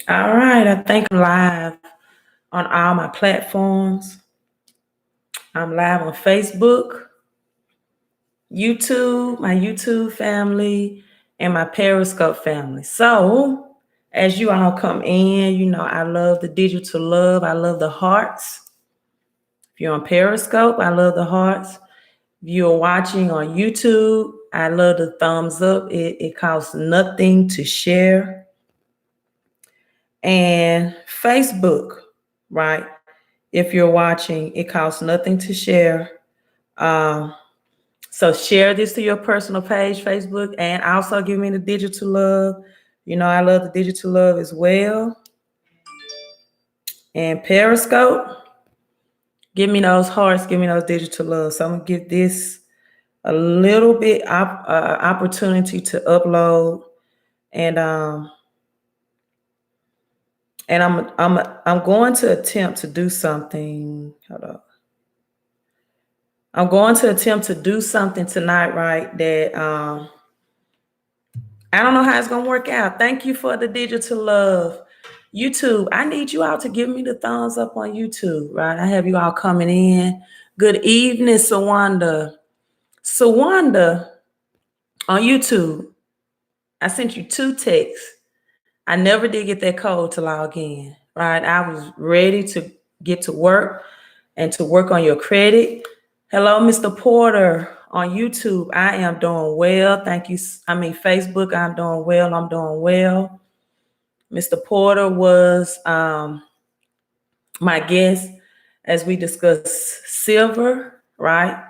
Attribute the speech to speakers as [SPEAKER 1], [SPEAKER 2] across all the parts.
[SPEAKER 1] All right, I think I'm live on all my platforms. I'm live on Facebook, YouTube, my YouTube family, and my Periscope family. So, as you all come in, I love the digital love. I love the hearts. If you're on Periscope, I love the hearts. If you're watching on YouTube, I love the thumbs up. It costs nothing to share. And Facebook, right? If you're watching, it costs nothing to share. Um, so share this to your personal page, Facebook, and also give me the digital love. I love the digital love as well. And Periscope, give me those hearts, give me those digital love. So I'm gonna give this a little bit opportunity to upload, and I'm going to attempt to do something. Hold on. I'm going to attempt to do something tonight, right? That I don't know how it's gonna work out. Thank you for the digital love. YouTube, I need you all to give me the thumbs up on YouTube, right? I have you all coming in. Good evening, Sawanda. Sawanda on YouTube. I sent you 2 texts. I never did get that code to log in, right? I was ready to get to work and to work on your credit. Hello, Mr. Porter on YouTube. I am doing well. Thank you. Facebook, I'm doing well. I'm doing well. Mr. Porter was my guest as we discussed silver, right?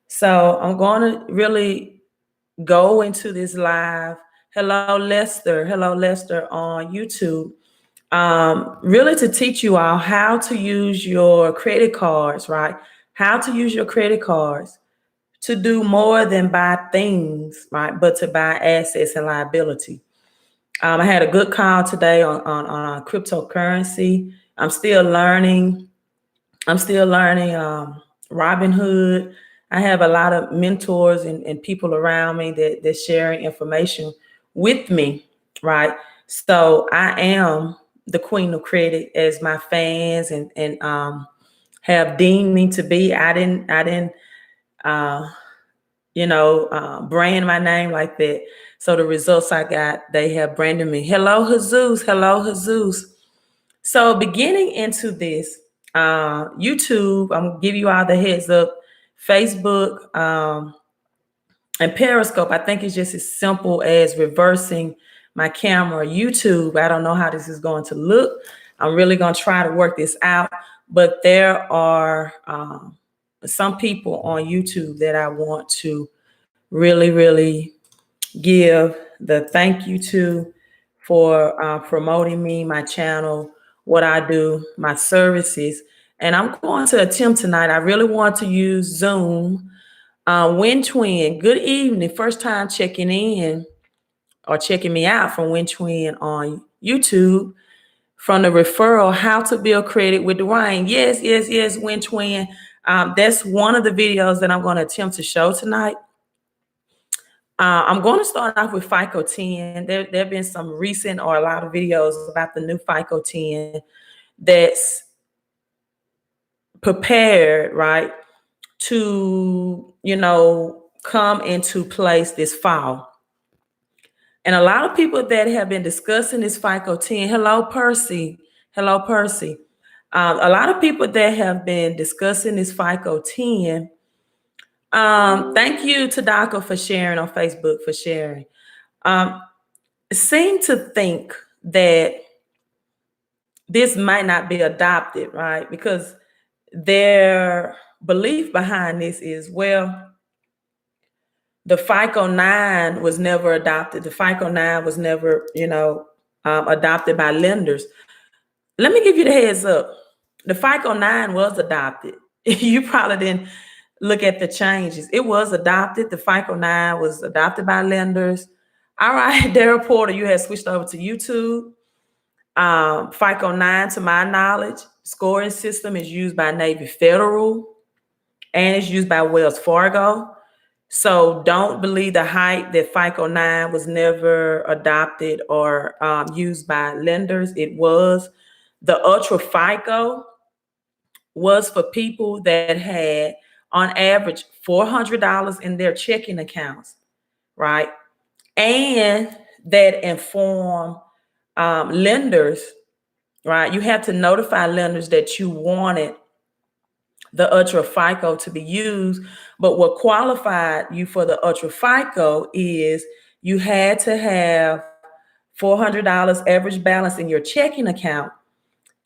[SPEAKER 1] So I'm going to really go into this live. Hello, Lester. Hello, Lester on YouTube. Really to teach you all how to use your credit cards, right? How to use your credit cards to do more than buy things, right? But to buy assets and liability. I had a good call today on cryptocurrency. I'm still learning. Robinhood. I have a lot of mentors and people around me that's sharing information with me, right? So I am the queen of credit, as my fans and have deemed me to be. I didn't brand my name like that. So the results I got, they have branded me. Hello, Jesus. Hello, Jesus. So beginning into this, YouTube, I'm gonna give you all the heads up. Facebook and Periscope, I think it's just as simple as reversing my camera. YouTube, I don't know how this is going to look. I'm really gonna try to work this out. But there are some people on YouTube that I want to really, really give the thank you to for promoting me, my channel, what I do, my services. And I'm going to attempt tonight. I really want to use Zoom. Win Twin, good evening. First time checking in or checking me out from Win Twin on YouTube from the referral, How to Build Credit with Dwayne. Yes, Win Twin. That's one of the videos that I'm going to attempt to show tonight. I'm going to start off with FICO 10. There have been some recent or a lot of videos about the new FICO 10 that's prepared, right, to, come into place this fall. And a lot of people that have been discussing this FICO 10, hello, Percy. Hello, Percy. A lot of people that have been discussing this FICO 10. Thank you to 𝒞𝓋𝓒 for sharing on Facebook, for sharing. Seem to think that this might not be adopted, right? Because their belief behind this is, well, the FICO 9 was never adopted. The FICO 9 was never, adopted by lenders. Let me give you the heads up. The FICO 9 was adopted. You probably didn't look at the changes. It was adopted. The FICO 9 was adopted by lenders. All right, Daryl Porter, you had switched over to YouTube. FICO 9, to my knowledge, scoring system is used by Navy Federal and it's used by Wells Fargo. So don't believe the hype that FICO 9 was never adopted or used by lenders. It was. The Ultra FICO was for people that had, on average, $400 in their checking accounts, right? And that inform lenders, right? You have to notify lenders that you wanted the Ultra FICO to be used. But what qualified you for the Ultra FICO is you had to have $400 average balance in your checking account,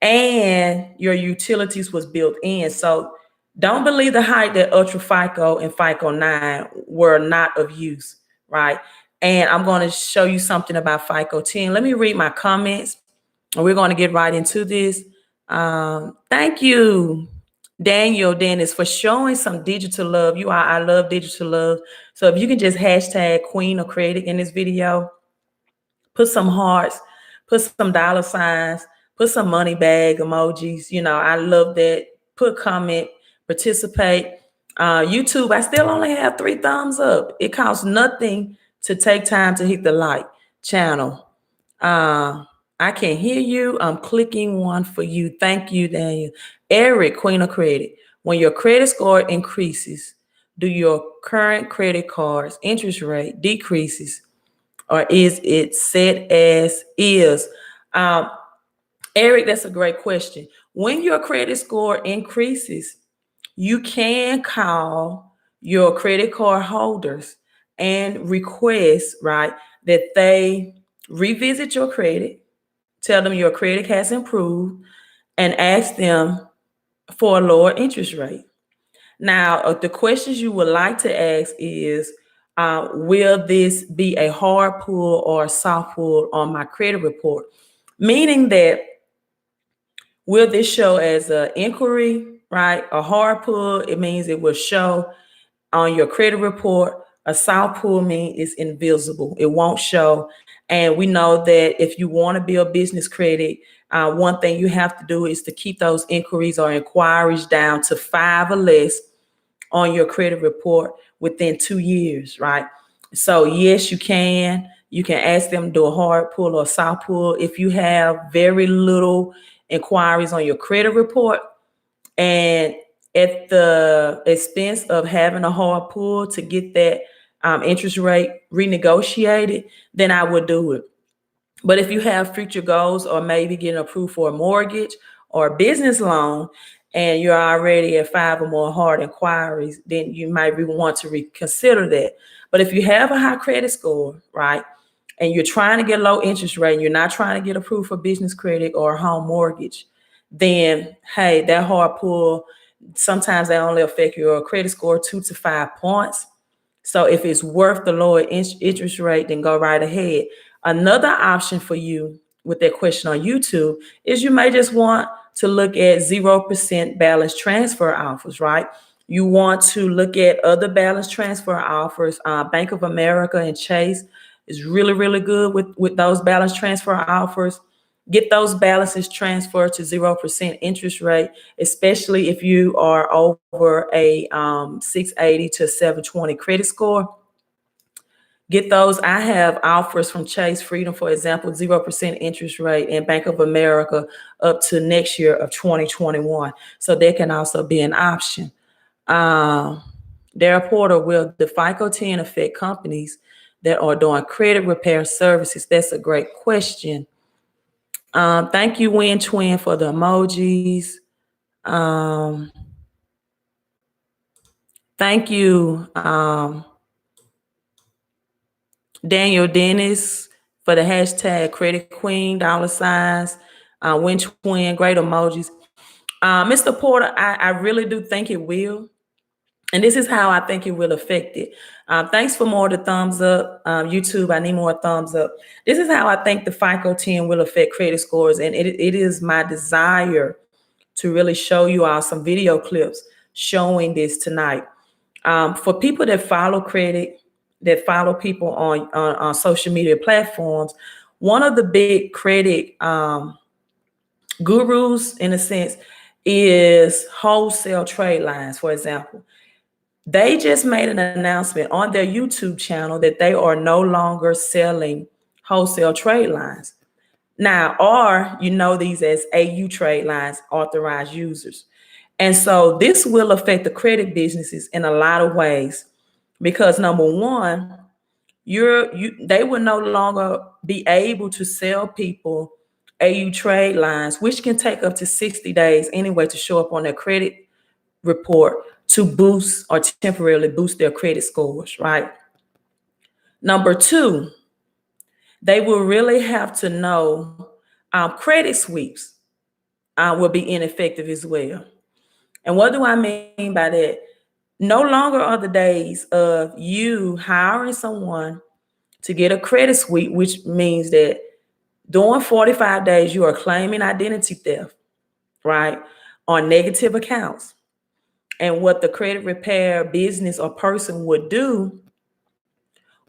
[SPEAKER 1] and your utilities was built in. So don't believe the hype that Ultra FICO and FICO 9 were not of use, right? And I'm going to show you something about FICO 10. Let me read my comments, and we're going to get right into this. Thank you, Daniel Dennis, for showing some digital love. I love digital love. So if you can just hashtag Queen of Credit in this video, put some hearts, put some dollar signs, put some money bag emojis. I love that. Put comment, participate. YouTube, I still only have 3 thumbs up. It costs nothing to take time to hit the like channel. I can hear you. I'm clicking one for you. Thank you, Daniel. Eric, Queen of Credit. When your credit score increases, do your current credit card's interest rate decreases, or is it set as is? Eric, that's a great question. When your credit score increases, you can call your credit card holders and request, right, that they revisit your credit, tell them your credit has improved, and ask them for a lower interest rate. Now, the questions you would like to ask is, will this be a hard pull or a soft pull on my credit report? Meaning that, will this show as an inquiry, right? A hard pull, it means it will show on your credit report. A soft pull means it's invisible. It won't show. And we know that if you want to build business credit, one thing you have to do is to keep those inquiries or inquiries down to 5 or less on your credit report within 2 years, right? So yes, you can ask them to do a hard pull or a soft pull. If you have very little inquiries on your credit report, and at the expense of having a hard pull to get that interest rate renegotiated, then I would do it. But if you have future goals, or maybe getting approved for a mortgage or a business loan, and you're already at 5 or more hard inquiries, then you might want to reconsider that. But if you have a high credit score, right, and you're trying to get low interest rate, and you're not trying to get approved for business credit or a home mortgage, then hey, that hard pull, sometimes they only affect your credit score 2 to 5 points. So if it's worth the lower interest rate, then go right ahead. Another option for you with that question on YouTube is you may just want to look at 0% balance transfer offers, right? You want to look at other balance transfer offers. Bank of America and Chase is really, really good with those balance transfer offers. Get those balances transferred to 0% interest rate, especially if you are over a 680 to 720 credit score. Get those. I have offers from Chase Freedom, for example, 0% interest rate, and Bank of America up to next year of 2021. So that can also be an option. Dara Porter, will the FICO 10 affect companies that are doing credit repair services? That's a great question. Thank you, Win Twin, for the emojis. Thank you, Daniel Dennis, for the hashtag Credit Queen, dollar signs. Win Twin, great emojis. Mr. Porter, I really do think it will. And this is how I think it will affect it. Thanks for more of the thumbs up. YouTube, I need more thumbs up. This is how I think the FICO 10 will affect credit scores. And it is my desire to really show you all some video clips showing this tonight. For people that follow credit, that follow people on social media platforms, one of the big credit gurus, in a sense, is wholesale Tradelines, for example. They just made an announcement on their YouTube channel that they are no longer selling wholesale trade lines. Now, or you know these as AU trade lines, authorized users. And so this will affect the credit businesses in a lot of ways because number one, they will no longer be able to sell people AU trade lines, which can take up to 60 days anyway to show up on their credit report to boost or temporarily boost their credit scores, right? Number two, they will really have to know credit sweeps will be ineffective as well. And what do I mean by that? No longer are the days of you hiring someone to get a credit sweep, which means that during 45 days, you are claiming identity theft, right, on negative accounts. And what the credit repair business or person would do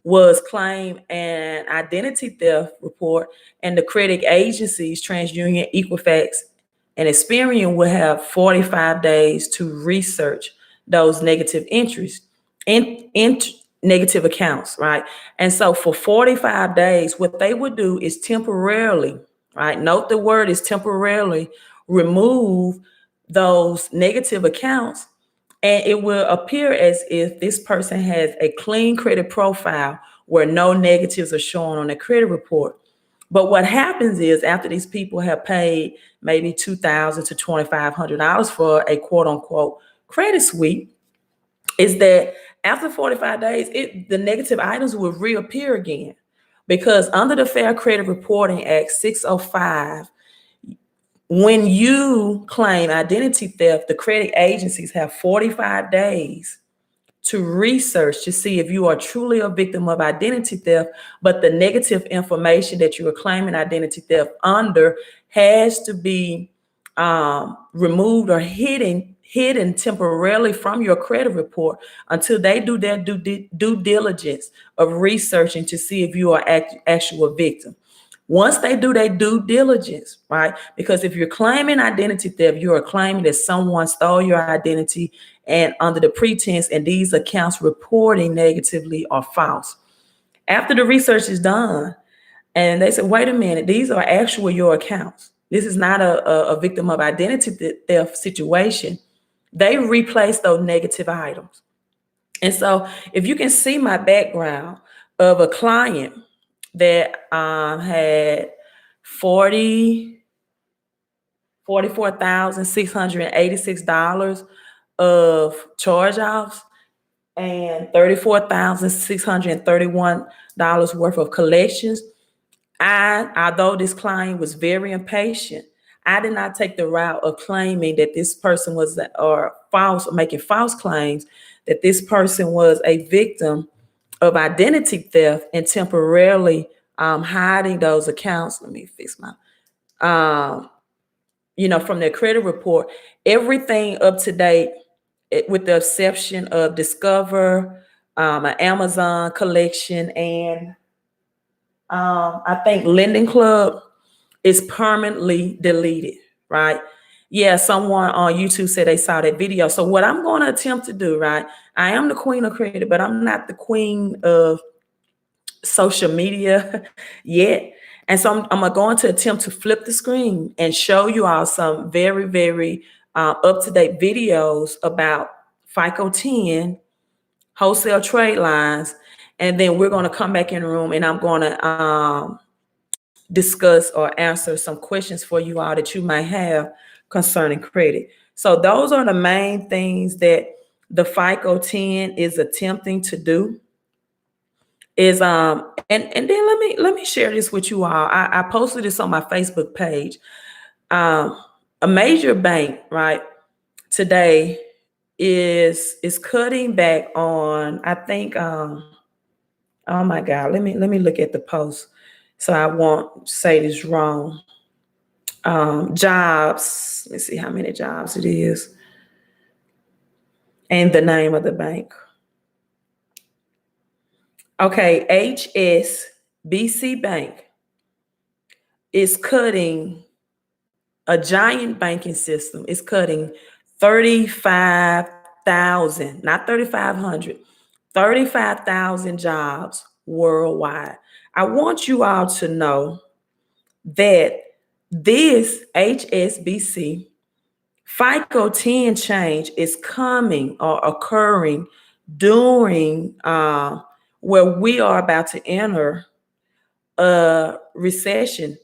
[SPEAKER 1] was claim an identity theft report, and the credit agencies, TransUnion, Equifax, and Experian will have 45 days to research those negative entries in negative accounts, right? And so for 45 days, what they would do is temporarily, right? Note the word is temporarily remove those negative accounts, and it will appear as if this person has a clean credit profile where no negatives are shown on their credit report. But what happens is after these people have paid maybe $2,000 to $2,500 for a quote unquote credit sweep, is that after 45 days, the negative items will reappear again. Because under the Fair Credit Reporting Act 605, when you claim identity theft, the credit agencies have 45 days to research to see if you are truly a victim of identity theft, but the negative information that you are claiming identity theft under has to be removed or hidden temporarily from your credit report until they do their due diligence of researching to see if you are actual victim. Once they do their due diligence, right? Because if you're claiming identity theft, you are claiming that someone stole your identity and under the pretense and these accounts reporting negatively are false. After the research is done and they say, wait a minute, these are actual your accounts. This is not a victim of identity theft situation. They replace those negative items. And so if you can see my background of a client that had $44,686 of charge-offs and $34,631 worth of collections. Although this client was very impatient, I did not take the route of claiming that this person was making false claims that this person was a victim of identity theft and temporarily hiding those accounts. Let me fix my, from their credit report, everything up to date, with the exception of Discover, an Amazon collection, and I think Lending Club is permanently deleted, right? Yeah, someone on YouTube said they saw that video. So what I'm going to attempt to do, right? I am the queen of credit, but I'm not the queen of social media yet. And so I'm going to attempt to flip the screen and show you all some very, very up-to-date videos about FICO 10, wholesale trade lines. And then we're going to come back in the room and I'm going to discuss or answer some questions for you all that you might have concerning credit. So those are the main things that the FICO 10 is attempting to do. Is and then let me share this with you all. I posted this on my Facebook page. A major bank, right, today is cutting back on, I think, oh my God, let me look at the post so I won't say this wrong. Jobs, let's see how many jobs it is and the name of the bank. Okay, HSBC Bank is cutting, a giant banking system is cutting 35 35,000, not 3,500, 35,000 jobs worldwide. I want you all to know that this HSBC FICO 10 change is coming or occurring during where we are about to enter a recession.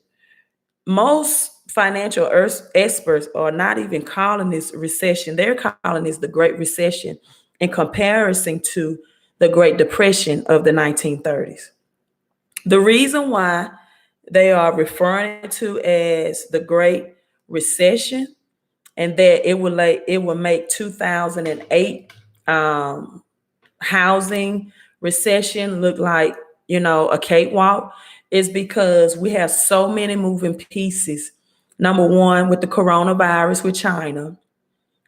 [SPEAKER 1] Most financial experts are not even calling this recession. They're calling this the Great Recession in comparison to the Great Depression of the 1930s. The reason why they are referring to as the Great Recession and that it will make 2008 housing recession look like, a cakewalk, is because we have so many moving pieces. Number one, with the coronavirus with China,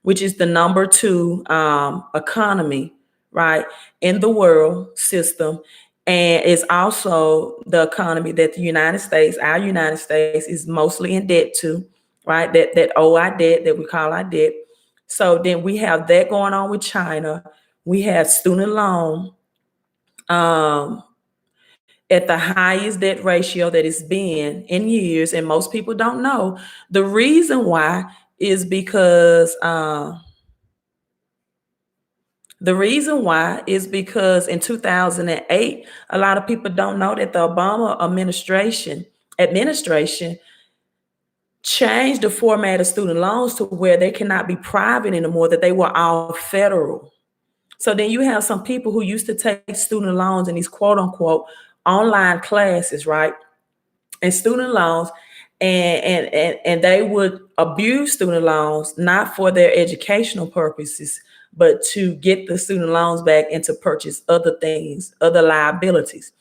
[SPEAKER 1] which is the number 2 economy, right, in the world system. And it's also the economy that our United States is mostly in debt to, right? That owe our debt, that we call our debt. So then we have that going on with China. We have student loan at the highest debt ratio that it's been in years. And most people don't know. The reason why is because in 2008, a lot of people don't know that the Obama administration changed the format of student loans to where they cannot be private anymore, that they were all federal. So then you have some people who used to take student loans in these quote unquote online classes, right? And student loans, and they would abuse student loans, not for their educational purposes, but to get the student loans back and to purchase other things, other liabilities.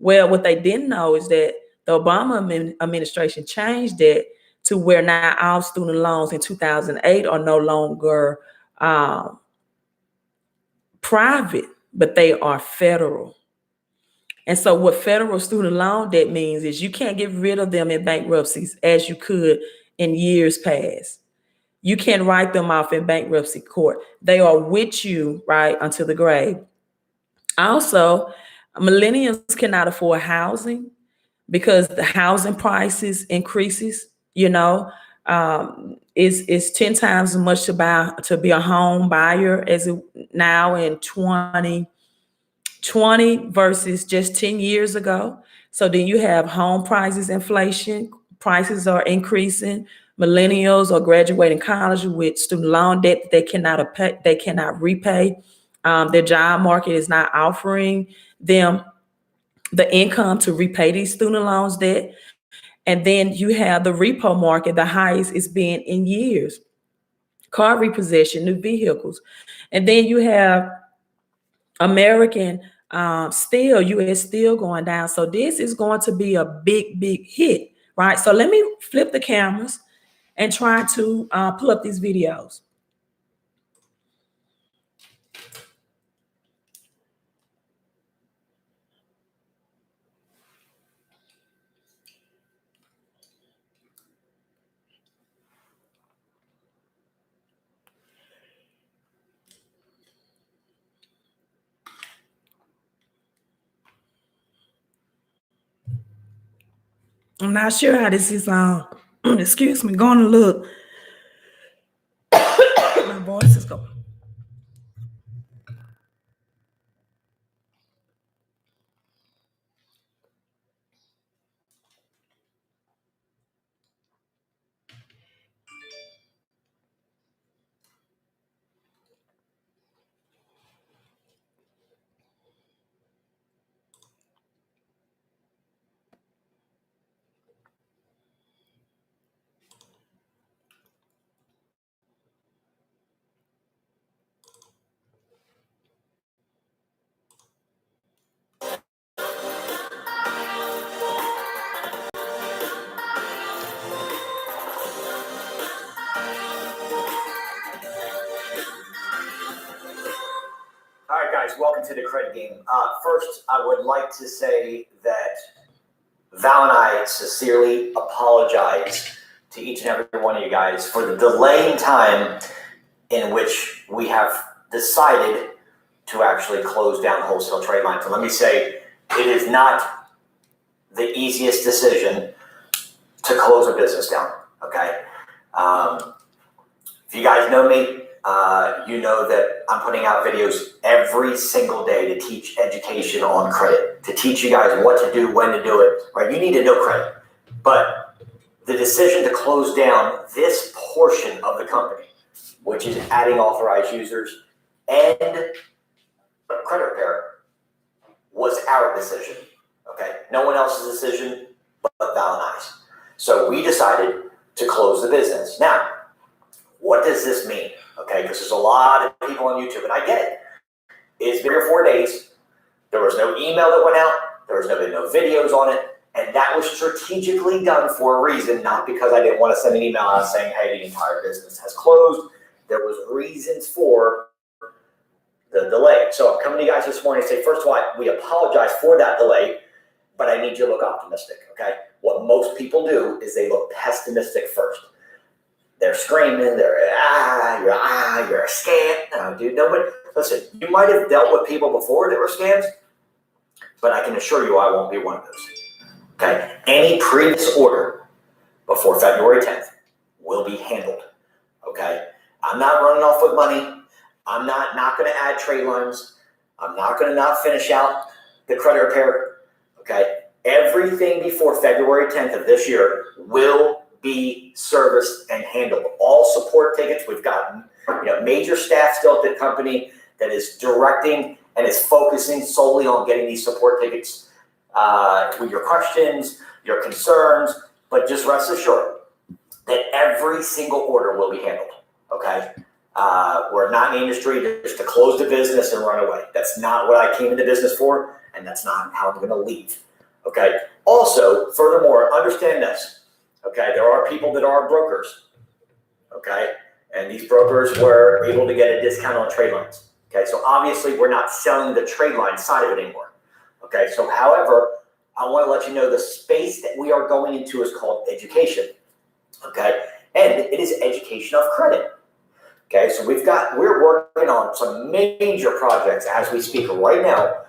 [SPEAKER 1] Well, what they didn't know is that the Obama administration changed it to where now all student loans in 2008 are no longer private, but they are federal. And so what federal student loan debt means is you can't get rid of them in bankruptcies as you could in years past. You can't write them off in bankruptcy court. They are with you, right, until the grave. Also, millennials cannot afford housing because the housing prices increases, is 10 times as much to be a home buyer as it now in 2020 versus just 10 years ago. So then you have home prices, inflation, prices are increasing. Millennials are graduating college with student loan debt that they cannot repay. Their job market is not offering them the income to repay these student loans debt. And then you have the repo market, the highest it's been in years. Car repossession, new vehicles. And then you have American steel, U.S. steel going down. So this is going to be a big, big hit, right? So let me flip the cameras and try to pull up these videos. I'm not sure how this is excuse me, going to look. My voice is going.
[SPEAKER 2] All right, guys, welcome to the credit game. First, I would like to say that Val and I sincerely apologize to each and every one of you guys for the delay in time in which we have decided to actually close down wholesale trade lines. And let me say, it is not the easiest decision to close a business down, okay? If you guys know me, you know that I'm putting out videos every single day to teach education on credit, to teach you guys what to do, when to do it, right? You need to know credit. But the decision to close down this portion of the company, which is adding authorized users and credit repair, was our decision, okay? No one else's decision but Val and I's. So we decided to close the business. Now, what does this mean? Okay, because there's a lot of people on YouTube, and I get it. It's been 3 or 4 days. There was no email that went out. There was no videos on it. And that was strategically done for a reason, not because I didn't want to send an email out saying, hey, the entire business has closed. There was reasons for the delay. So I'm coming to you guys this morning and say, first of all, we apologize for that delay, but I need you to look optimistic, okay? What most people do is they look pessimistic first. They're screaming, you're a scam. No, dude, nobody, listen, you might have dealt with people before that were scams, but I can assure you I won't be one of those. Okay, any previous order before February 10th will be handled, okay? I'm not running off with money. I'm not going to add trade lines. I'm not going to not finish out the credit repair, okay? Everything before February 10th of this year will be serviced and handled. All support tickets, we've got major staff still at the company that is directing and is focusing solely on getting these support tickets with your questions, your concerns, but just rest assured that every single order will be handled, okay? We're not in the industry just to close the business and run away. That's not what I came into business for, and that's not how I'm going to leave, okay? Also, furthermore, understand this, okay? There are people that are brokers, okay? And these brokers were able to get a discount on trade lines, okay? So obviously, we're not selling the trade line side of it anymore. Okay, so however, I want to let you know the space that we are going into is called education, okay? And it is education of credit, okay? So we're working on some major projects as we speak right now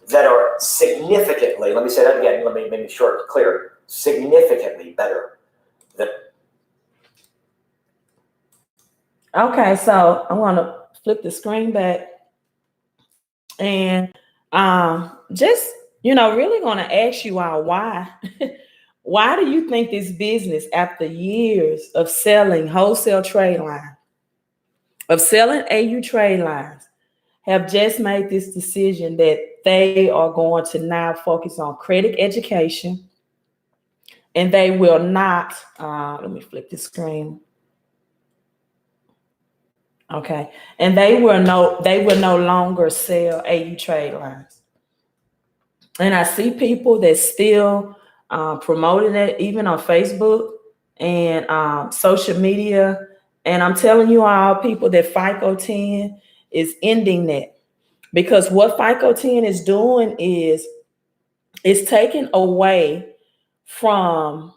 [SPEAKER 2] that are significantly, let me say that again, let me make sure it's clear, significantly better than.
[SPEAKER 1] Okay, so I want to flip the screen back and just, really going to ask you all why. Why do you think this business, after years of selling wholesale trade lines, of selling AU trade lines, have just made this decision that they are going to now focus on credit education, and they will not, let me flip the screen. Okay, and they will no longer sell AU trade lines. And I see people that still promoting it, even on Facebook and social media. And I'm telling you all, people, that FICO 10 is ending that, because what FICO 10 is doing is it's taking away from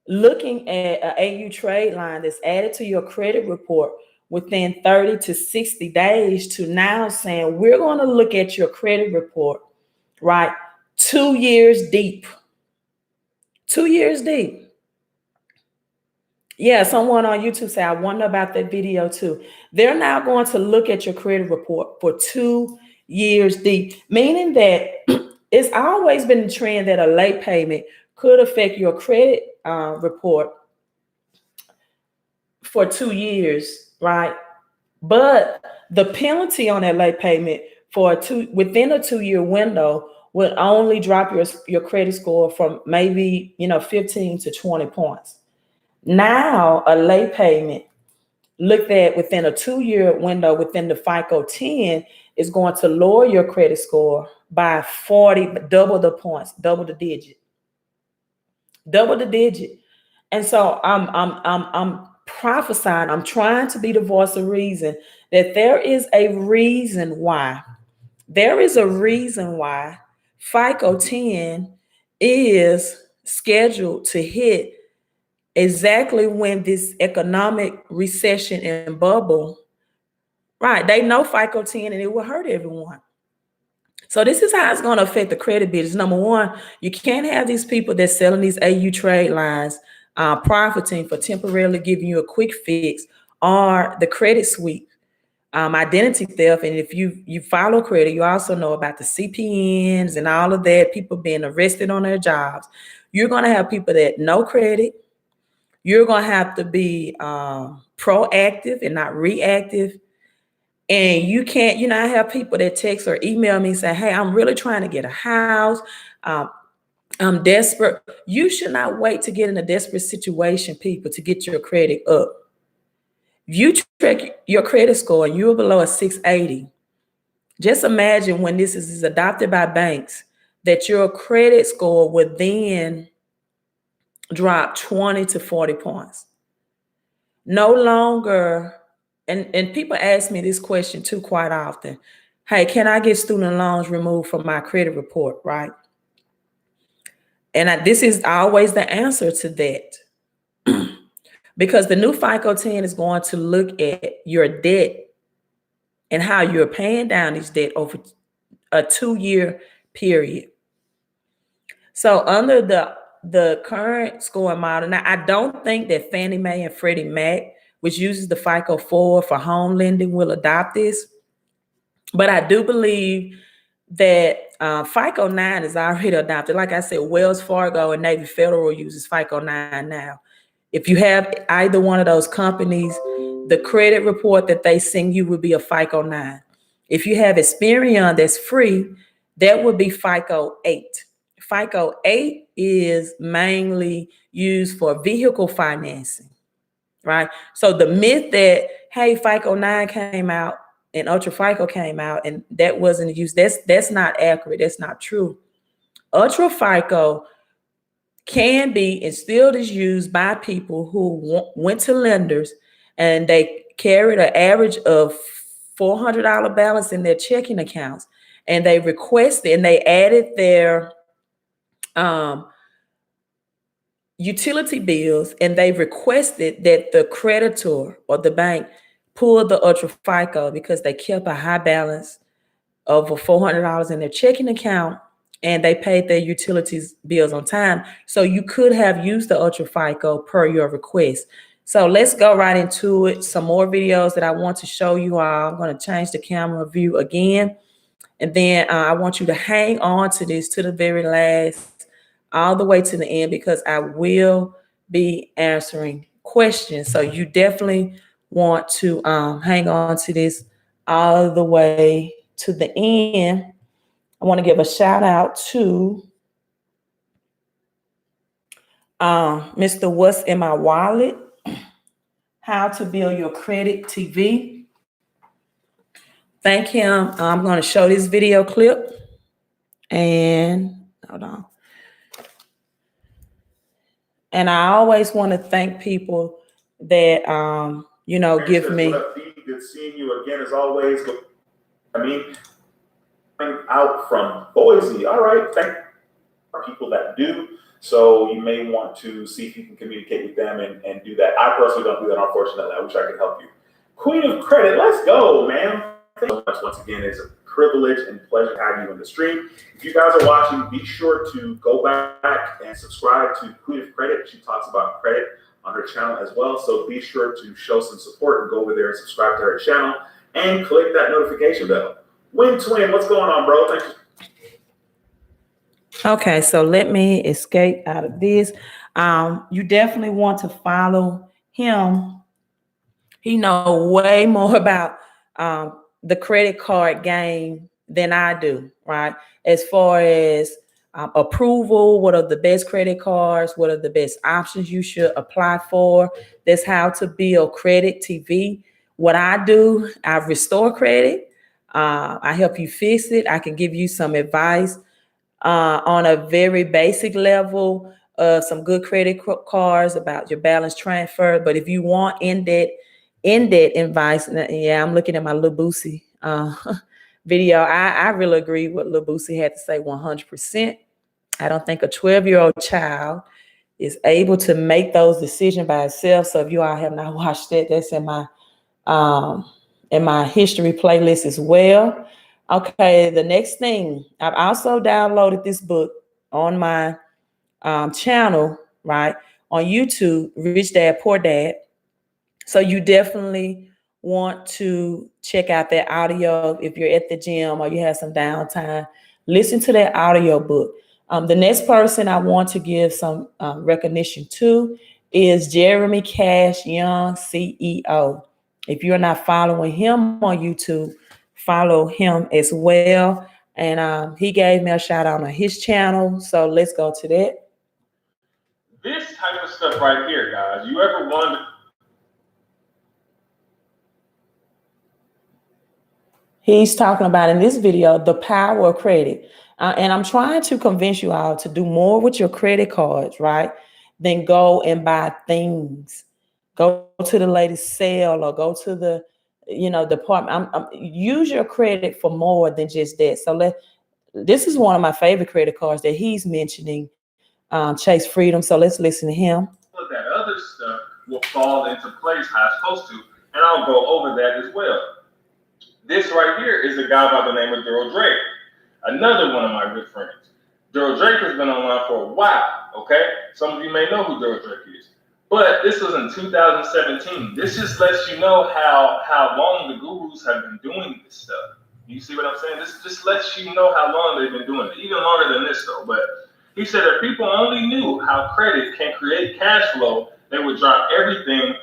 [SPEAKER 1] looking at an AU trade line that's added to your credit report within 30 to 60 days to now saying, we're going to look at your credit report, right, 2 years deep. 2 years deep. Yeah, someone on YouTube said, I wonder about that video too. They're now going to look at your credit report for 2 years deep, meaning that it's always been the trend that a late payment could affect your credit report for 2 years, right? But the penalty on that late payment within a 2-year window would only drop your credit score from maybe 15 to 20 points. Now a late payment looked at within a 2-year window within the FICO 10 is going to lower your credit score by 40, double the points, double the digit. And so I'm prophesying, I'm trying to be the voice of reason, that there is a reason why FICO 10 is scheduled to hit exactly when this economic recession and bubble Right. They know FICO 10 and it will hurt everyone. So this is how it's going to affect the credit business. Number one, you can't have these people that's selling these AU trade lines, profiting for temporarily giving you a quick fix, or the credit sweep, identity theft. And if you follow credit, you also know about the CPNs and all of that, people being arrested on their jobs. You're going to have people that know credit. You're going to have to be proactive and not reactive. And you can't, I have people that text or email me and say, hey, I'm really trying to get a house. I'm desperate. You should not wait to get in a desperate situation, people, to get your credit up. If you check your credit score and you're below a 680, just imagine when this is adopted by banks that your credit score would then drop 20 to 40 points. No longer. And people ask me this question too quite often. Hey, can I get student loans removed from my credit report, right? And this is always the answer to that. Because the new FICO 10 is going to look at your debt and how you're paying down this debt over a 2-year period. So under the current scoring model, now I don't think that Fannie Mae and Freddie Mac, which uses the FICO 4 for home lending, will adopt this. But I do believe that FICO 9 is already adopted. Like I said, Wells Fargo and Navy Federal uses FICO 9 now. If you have either one of those companies, the credit report that they send you would be a FICO 9. If you have Experian that's free, that would be FICO 8. FICO 8 is mainly used for vehicle financing. Right. So the myth that, hey, FICO 9 came out and Ultra FICO came out and that wasn't used, that's not accurate. That's not true. Ultra FICO can be and still is used by people who went to lenders and they carried an average of $400 balance in their checking accounts, and they requested and they added their utility bills, and they requested that the creditor or the bank pull the Ultra FICO because they kept a high balance of $400 in their checking account and they paid their utilities bills on time. So you could have used the Ultra FICO per your request. So let's go right into it. Some more videos that I want to show you all. I'm going to change the camera view again. And then I want you to hang on to this to the very last, all the way to the end, because I will be answering questions. So you definitely want to hang on to this all the way to the end. I want to give a shout out to Mr. What's in My Wallet, How to Build Your Credit TV. Thank him. I'm going to show this video clip. And hold on. And I always want to thank people that, give me.
[SPEAKER 3] Good seeing you again, as always. Out from Boise. All right. Thank people that do. So you may want to see if you can communicate with them and do that. I personally don't do that, unfortunately. I wish I could help you. Queen of Credit, let's go, man. Thank you so much once again. It's a privilege and pleasure to have you on the stream. If you guys are watching, be sure to go back and subscribe to Queen of Credit. She talks about credit on her channel as well. So be sure to show some support and go over there and subscribe to her channel and click that notification bell. Win Twin, what's going on, bro? Thank you.
[SPEAKER 1] Okay, so let me escape out of this. You definitely want to follow him. He knows way more about the credit card game than I do, right? As far as approval, what are the best credit cards? What are the best options you should apply for? That's How to Build Credit TV. What I do, I restore credit. I help you fix it. I can give you some advice on a very basic level of some good credit cards about your balance transfer. But if you want in-depth advice, yeah, I'm looking at my Lil Boosie video. I really agree with Lil Boosie had to say 100%. I don't think a 12-year-old child is able to make those decisions by itself. So if you all have not watched it, that's in my in my history playlist as well. Okay, the next thing, I've also downloaded this book on my channel, right, on YouTube, Rich Dad, Poor Dad. So you definitely want to check out that audio if you're at the gym or you have some downtime. Listen to that audio book. The next person I want to give some recognition to is JeremyCashCEO, CEO. If you're not following him on YouTube, follow him as well. And he gave me a shout out on his channel. So let's go to that.
[SPEAKER 4] This type of stuff right here, guys, you ever wonder?
[SPEAKER 1] He's talking about in this video, the power of credit. And I'm trying to convince you all to do more with your credit cards, right? Than go and buy things. Go to the latest sale or go to the, department. Use your credit for more than just that. So this is one of my favorite credit cards that he's mentioning, Chase Freedom. So let's listen to him.
[SPEAKER 4] That other stuff will fall into place how it's supposed to. And I'll go over that as well. This right here is a guy by the name of 𝒞𝓃𝓃, another one of my good friends. 𝒞𝓃𝓃 has been online for a while, okay? Some of you may know who 𝒞𝓃𝓃 is. But this was in 2017. This just lets you know how long the gurus have been doing this stuff. You see what I'm saying? This just lets you know how long they've been doing it, even longer than this though. But he said if people only knew how credit can create cash flow, they would drop everything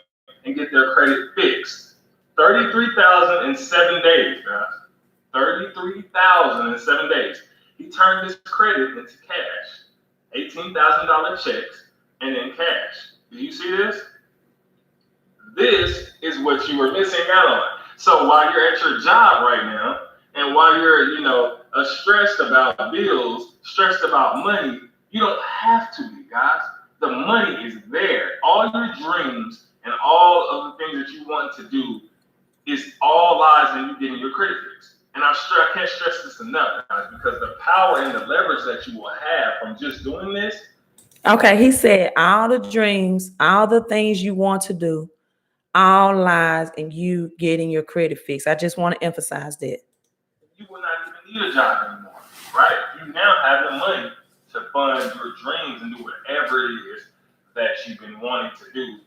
[SPEAKER 4] and get their credit fixed. 33,000 in 7 days, guys. 33,000 in 7 days. He turned his credit into cash. $18,000 checks and then cash. Do you see this? This is what you were missing out on. So while you're at your job right now, and while you're, stressed about bills, stressed about money, you don't have to be, guys. The money is there. All your dreams and all of the things that you want to do is all lies in you getting your credit fixed. And I can't stress this enough, guys, because the power and the leverage that you will have from just doing this.
[SPEAKER 1] Okay, he said all the dreams, all the things you want to do, all lies in you getting your credit fixed. I just want to emphasize that.
[SPEAKER 4] You will not even need a job anymore, right? You now have the money to fund your dreams and do whatever it is that you've been wanting to do.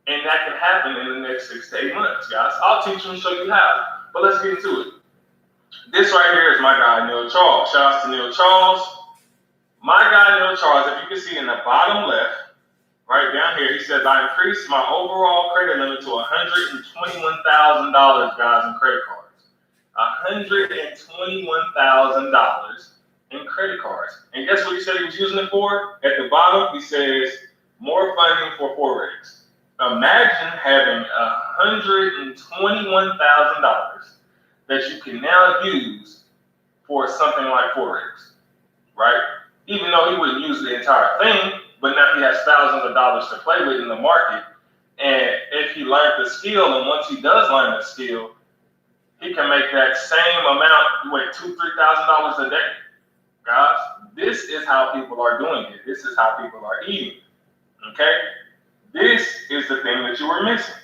[SPEAKER 4] And that can happen in the next 6 to 8 months, guys. I'll teach you and show you how. But let's get into it. This right here is my guy, Neil Charles. Shout out to Neil Charles. My guy, Neil Charles, if you can see in the bottom left, right down here, he says, I increased my overall credit limit to $121,000, guys, in credit cards. $121,000 in credit cards. And guess what he said he was using it for? At the bottom, he says, more funding for Forex. Imagine having $121,000 that you can now use for something like Forex, right? Even though he wouldn't use the entire thing, but now he has thousands of dollars to play with in the market. And if he learned the skill, and once he does learn the skill, he can make that same amount, $2,000 to $3,000 a day. Guys, this is how people are doing it. This is how people are eating, okay? This is the thing that you were missing.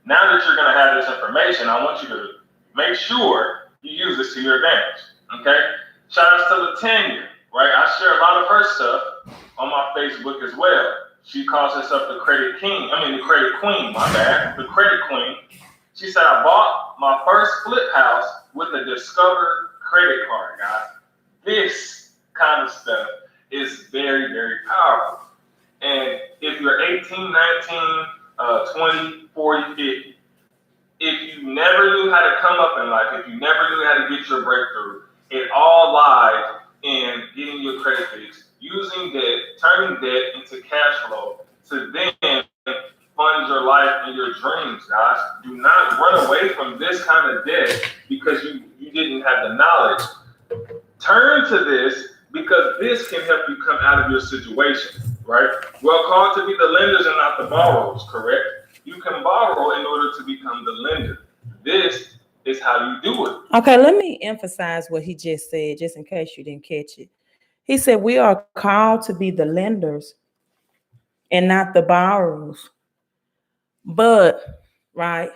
[SPEAKER 4] Now that you're going to have this information, I want you to make sure you use this to your advantage, okay? Shout out to Latanya, right? I share a lot of her stuff on my Facebook as well. She calls herself the credit queen, my bad, the credit queen. She said, I bought my first flip house with a Discover credit card, guys. This kind of stuff is very, very powerful. And if you're 18, 19, 20, 40, 50, if you never knew how to come up in life, if you never knew how to get your breakthrough, it all lies in getting your credit fixed, using debt, turning debt into cash flow to then fund your life and your dreams, guys. Do not run away from this kind of debt because you didn't have the knowledge. Turn to this because this can help you come out of your situation, right? We're called to be the lenders and not the borrowers, correct? You can borrow in order to become the lender. This is how you do it.
[SPEAKER 1] Okay, let me emphasize what he just said, just in case you didn't catch it. He said we are called to be the lenders and not the borrowers. But, right,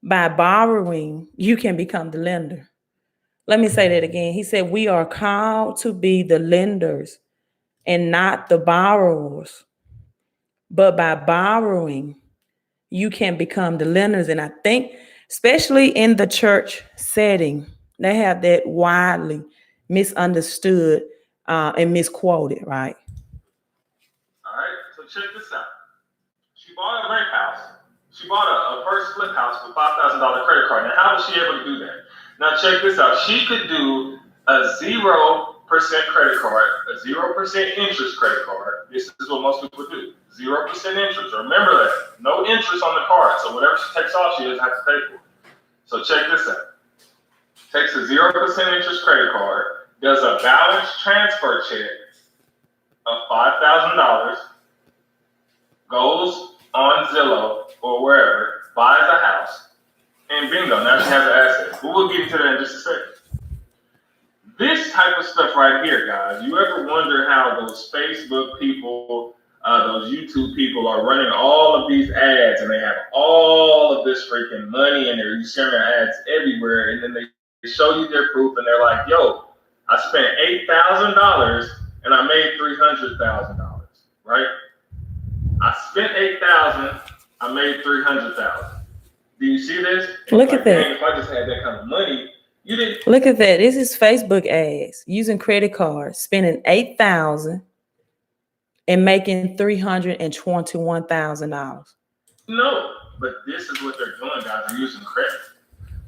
[SPEAKER 1] By borrowing, you can become the lender. Let me say that again. He said, we are called to be the lenders and not the borrowers. But by borrowing, you can become the lenders. And I think, especially in the church setting, they have that widely misunderstood and misquoted, right?
[SPEAKER 4] All right, so check this out. She bought a rent house. She bought a first flip house with $5,000 credit card. Now, how was she able to do that? Now, check this out. She could do a 0% credit card, a 0% interest credit card. This is what most people do. 0% interest. Remember that. No interest on the card. So whatever she takes off, she doesn't have to pay for it. So check this out. Takes a 0% interest credit card, does a balance transfer check of $5,000, goes on Zillow or wherever, buys a house, and bingo, now she has an asset. But we'll get into that in just a second. This type of stuff right here, guys, you ever wonder how those Facebook people, those YouTube people are running all of these ads, and they have all of this freaking money, and they're sharing their ads everywhere, and then they show you their proof, and they're like, yo, I spent $8,000 and I made $300,000, right? I spent $8,000, I made $300,000. Do you see this?
[SPEAKER 1] Look at that.
[SPEAKER 4] If I just had that kind of money, you didn't.
[SPEAKER 1] Look at that. This is Facebook ads using credit cards, spending $8,000 and making $321,000.
[SPEAKER 4] No, but this is what they're doing, guys. They're using credit.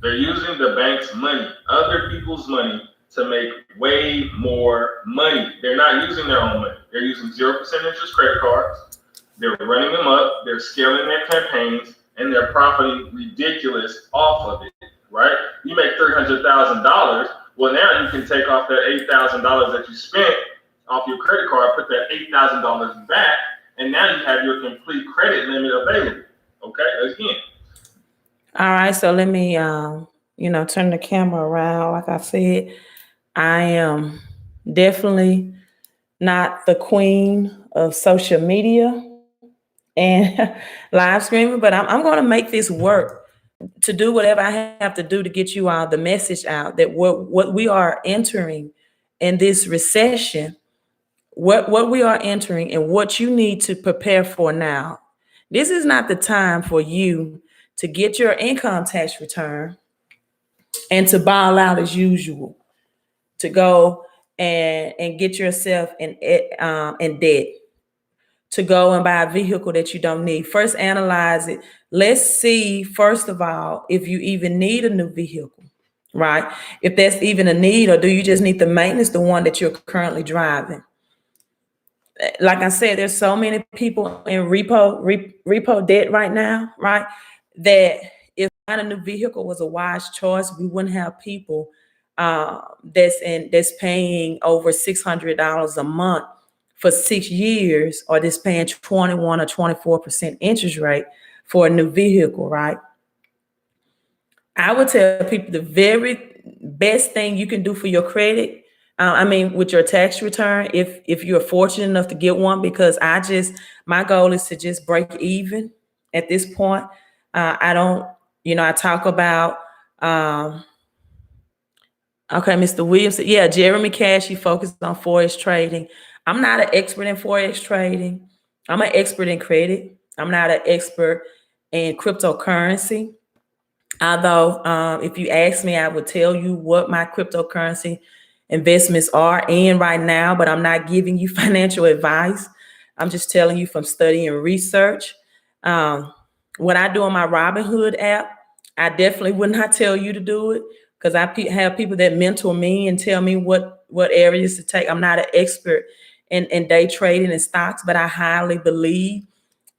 [SPEAKER 4] They're using the bank's money, other people's money, to make way more money. They're not using their own money. They're using 0% interest credit cards. They're running them up. They're scaling their campaigns, and they're profiting ridiculous off of it, right? You make $300,000. Well, now you can take off that $8,000 that you spent off your credit card, put that $8,000 back, and now you have your complete credit limit available. Okay, again.
[SPEAKER 1] All right, so let me, turn the camera around. Like I said, I am definitely not the queen of social media and live streaming, but I'm going to make this work to do whatever I have to do to get you all the message out that what we are entering in this recession, what we are entering and what you need to prepare for now. This is not the time for you to get your income tax return and to ball out as usual, to go and get yourself in debt, to go and buy a vehicle that you don't need. First, analyze it. Let's see, first of all, if you even need a new vehicle, right? If that's even a need, or do you just need the maintenance, the one that you're currently driving? Like I said, there's so many people in repo debt right now, right? That if buying a new vehicle was a wise choice, we wouldn't have people that's paying over $600 a month for 6 years, or that's paying 21 or 24% interest rate for a new vehicle, right? I would tell people the very best thing you can do for your credit, with your tax return, if you're fortunate enough to get one, because my goal is to just break even at this point. I don't, I talk about, okay, Mr. Williams, yeah, Jeremy Cash, he focused on Forex trading. I'm not an expert in Forex trading. I'm an expert in credit. I'm not an expert in cryptocurrency. Although, if you ask me, I would tell you what my cryptocurrency investments are in right now, but I'm not giving you financial advice. I'm just telling you from study and research. What I do on my Robinhood app, I definitely would not tell you to do it, because I have people that mentor me and tell me what areas to take. I'm not an expert in day trading and stocks, but I highly believe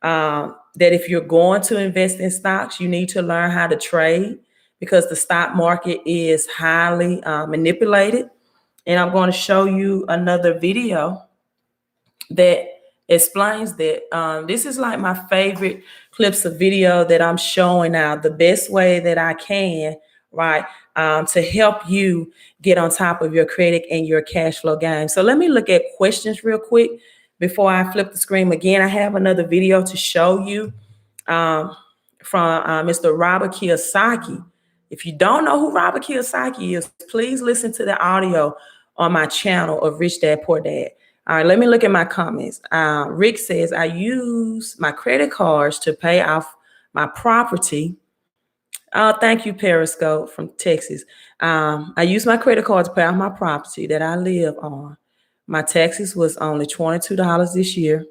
[SPEAKER 1] that if you're going to invest in stocks, you need to learn how to trade, because the stock market is highly manipulated. And I'm going to show you another video that explains that. This is like my favorite clips of video that I'm showing out the best way that I can, right, to help you get on top of your credit and your cash flow game. So let me look at questions real quick before I flip the screen again. I have another video to show you from Mr. Robert Kiyosaki. If you don't know who Robert Kiyosaki is, please listen to the audio on my channel of Rich Dad Poor Dad. All right, let me look at my comments. Rick says, I use my credit cards to pay off my property. Thank you, Periscope from Texas. I use my credit card to pay off my property that I live on. My taxes was only $22 this year.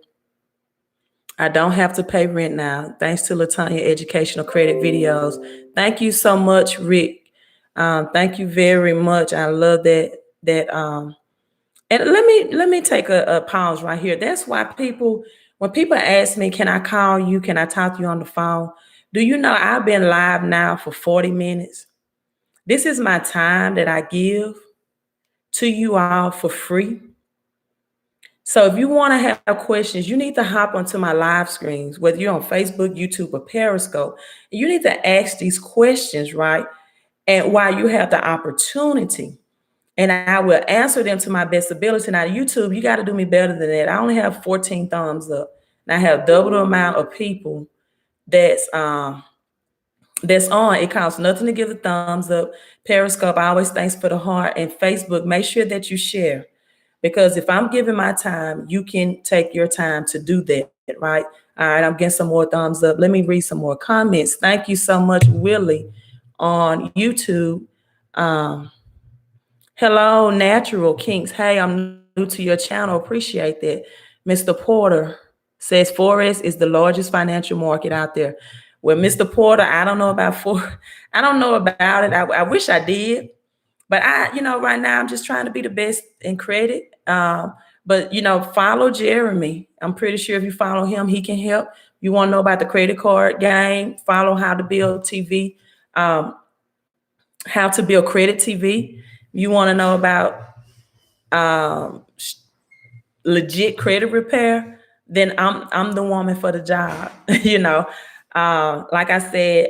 [SPEAKER 1] I don't have to pay rent now, thanks to LaTanya educational credit videos. Thank you so much, Rick. Thank you very much. I love that. And let me take a pause right here. That's why when people ask me, can I call you? Can I talk to you on the phone? Do you know I've been live now for 40 minutes? This is my time that I give to you all for free. So if you want to have questions, you need to hop onto my live screens, whether you're on Facebook, YouTube, or Periscope. You need to ask these questions, right? And while you have the opportunity, and I will answer them to my best ability. Now, YouTube, you got to do me better than that. I only have 14 thumbs up, and I have double the amount of people that's on. It costs nothing to give a thumbs up. Periscope, always thanks for the heart. And Facebook, make sure that you share. Because if I'm giving my time, you can take your time to do that, right? All right, I'm getting some more thumbs up. Let me read some more comments. Thank you so much, Willie, on YouTube. Hello, Natural Kinks. Hey, I'm new to your channel. Appreciate that. Mr. Porter says Forex is the largest financial market out there. Well, Mr. Porter, I don't know about I don't know about it. I wish I did. But right now I'm just trying to be the best in credit. But follow Jeremy. I'm pretty sure if you follow him, he can help. You want to know about the credit card game? Follow How to Build TV, How to Build Credit TV. You want to know about legit credit repair? Then I'm the woman for the job. Like I said,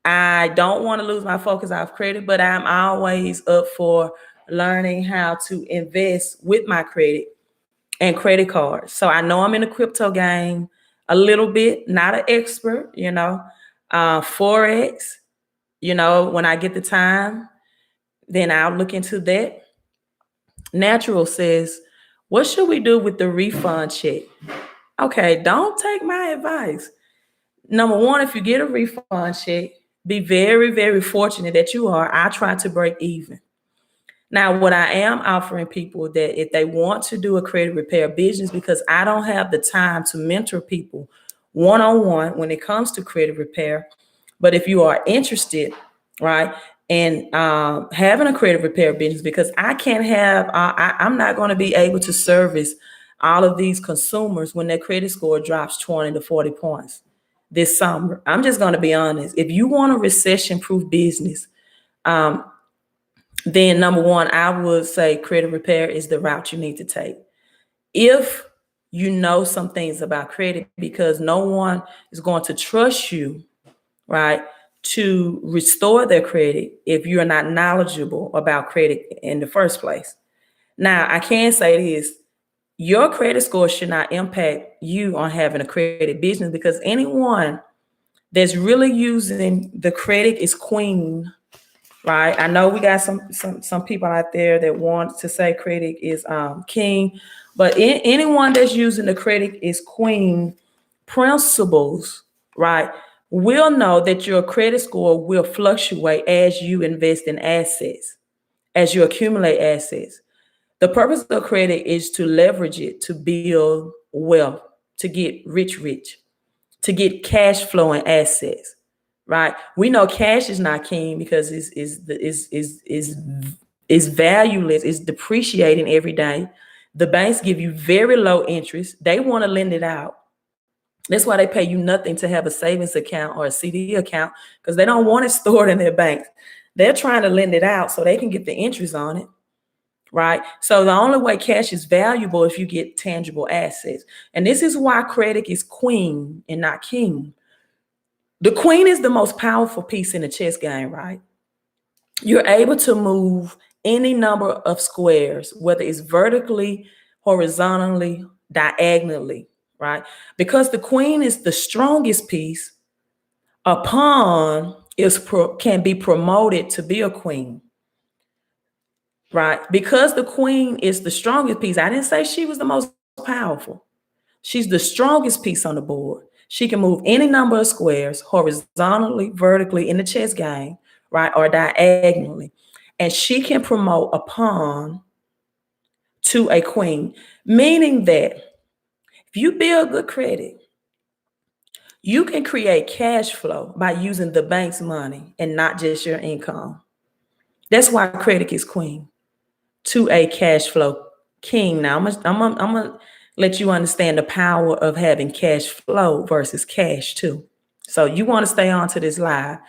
[SPEAKER 1] I don't want to lose my focus off credit, but I'm always up for learning how to invest with my credit and credit cards. So I know I'm in the crypto game a little bit, not an expert, Forex, when I get the time, then I'll look into that. Natural says, what should we do with the refund check? Okay, don't take my advice. Number one, if you get a refund check, be very, very fortunate that you are. I try to break even. Now, what I am offering people that if they want to do a credit repair business, because I don't have the time to mentor people one-on-one when it comes to credit repair. But if you are interested, right, in having a credit repair business, because I can't have, I'm not going to be able to service all of these consumers when their credit score drops 20 to 40 points. This summer, I'm just going to be honest. If you want a recession-proof business, then number one, I would say credit repair is the route you need to take. If you know some things about credit, because no one is going to trust you, right, to restore their credit if you're not knowledgeable about credit in the first place. Now, I can say this. Your credit score should not impact you on having a credit business, because anyone that's really using the credit is queen, right? I know we got some people out there that want to say credit is king, but anyone that's using the credit is queen principles, right, will know that your credit score will fluctuate as you invest in assets, as you accumulate assets. The purpose of credit is to leverage it, to build wealth, to get rich, to get cash flow and assets, right? We know cash is not king because it's valueless, it's depreciating every day. The banks give you very low interest. They want to lend it out. That's why they pay you nothing to have a savings account or a CD account, because they don't want it stored in their banks. They're trying to lend it out so they can get the interest on it. Right. So the only way cash is valuable if you get tangible assets. And this is why credit is queen and not king. The queen is the most powerful piece in the chess game, right? You're able to move any number of squares, whether it's vertically, horizontally, diagonally, right? Because the queen is the strongest piece. A pawn can be promoted to be a queen, right? Because the queen is the strongest piece. I didn't say she was the most powerful. She's the strongest piece on the board. She can move any number of squares horizontally, vertically in the chess game, right? Or diagonally. And she can promote a pawn to a queen, meaning that if you build good credit, you can create cash flow by using the bank's money and not just your income. That's why credit is queen to a cash flow king. Now, I'm gonna let you understand the power of having cash flow versus cash too. So you want to stay on to this live.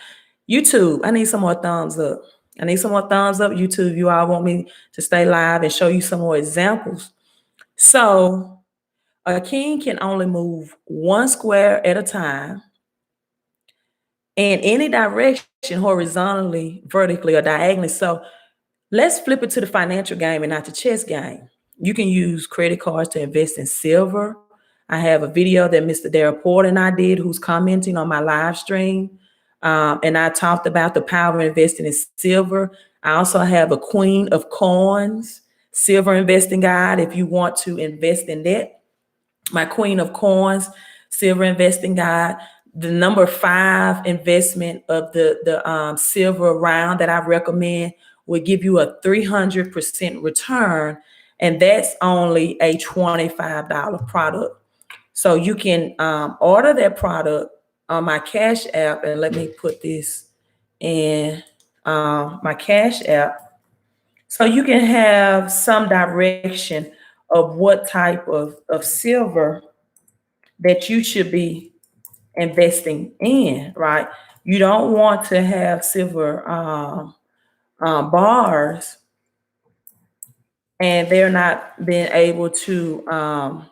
[SPEAKER 1] YouTube, I need some more thumbs up. I need some more thumbs up. YouTube, you all want me to stay live and show you some more examples. So a king can only move one square at a time in any direction, horizontally, vertically, or diagonally. So let's flip it to the financial game and not the chess game. You can use credit cards to invest in silver. I have a video that Mr. Darrell Porter and I did, who's commenting on my live stream. And I talked about the power of investing in silver. I also have a Queen of Coins silver investing guide if you want to invest in that. My Queen of Coins silver investing guide. The number 5 investment of the silver round that I recommend will give you a 300% return, and that's only a $25 product. So you can order that product on my Cash App, and let me put this in my Cash App so you can have some direction of what type of silver that you should be investing in, right? You don't want to have silver bars and they're not being able to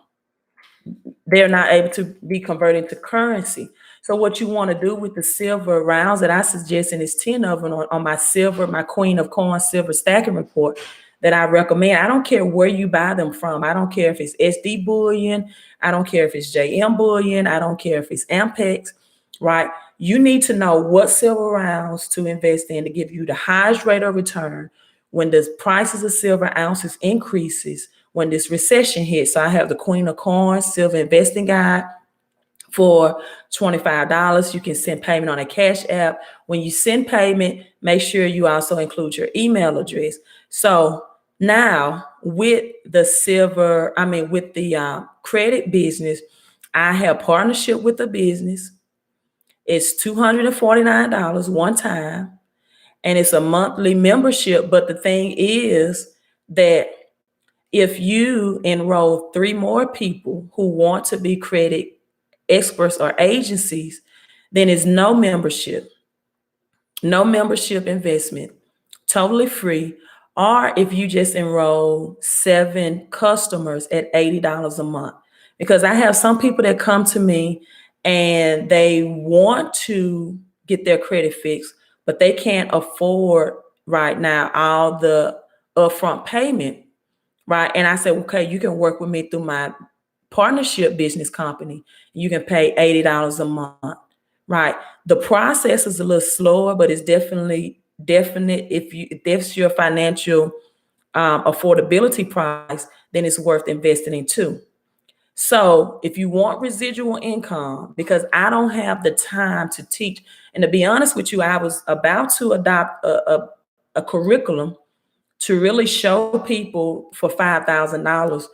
[SPEAKER 1] be converted to currency. So what you want to do with the silver rounds that I suggest, and it's 10 of them on my Queen of Coins silver stacking report that I recommend. I don't care where you buy them from. I don't care if it's SD bullion. I don't care if it's JM bullion. I don't care if it's Ampex, right? You need to know what silver rounds to invest in to give you the highest rate of return when the prices of silver ounces increases, when this recession hits. So I have the Queen of Coins silver investing guide for $25. You can send payment on a Cash App. When you send payment, make sure you also include your email address. So now with the credit business, I have partnership with the business. It's $249 one time, and it's a monthly membership. But the thing is that if you enroll 3 more people who want to be credit experts or agencies, then it's no membership investment, totally free. Or if you just enroll 7 customers at $80 a month, because I have some people that come to me and they want to get their credit fixed, but they can't afford right now all the upfront payment, right? And I said, okay, you can work with me through my partnership business company. You can pay $80 a month, right? The process is a little slower, but it's definite if that's your financial affordability price, then it's worth investing in too. So if you want residual income, because I don't have the time to teach, and to be honest with you, I was about to adopt a curriculum to really show people for $5,000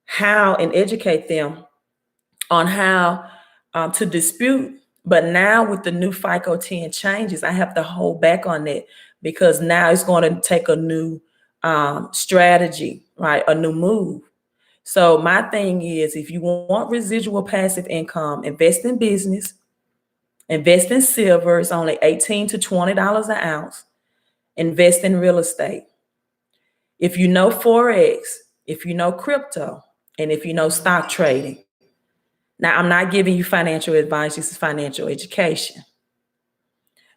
[SPEAKER 1] how and educate them on how to dispute. But now with the new FICO 10 changes, I have to hold back on that because now it's going to take a new strategy, right? A new move. So my thing is, if you want residual passive income, invest in business, invest in silver. It's only $18 to $20 an ounce. Invest in real estate. If you know Forex, if you know crypto, and if you know stock trading. Now, I'm not giving you financial advice. This is financial education.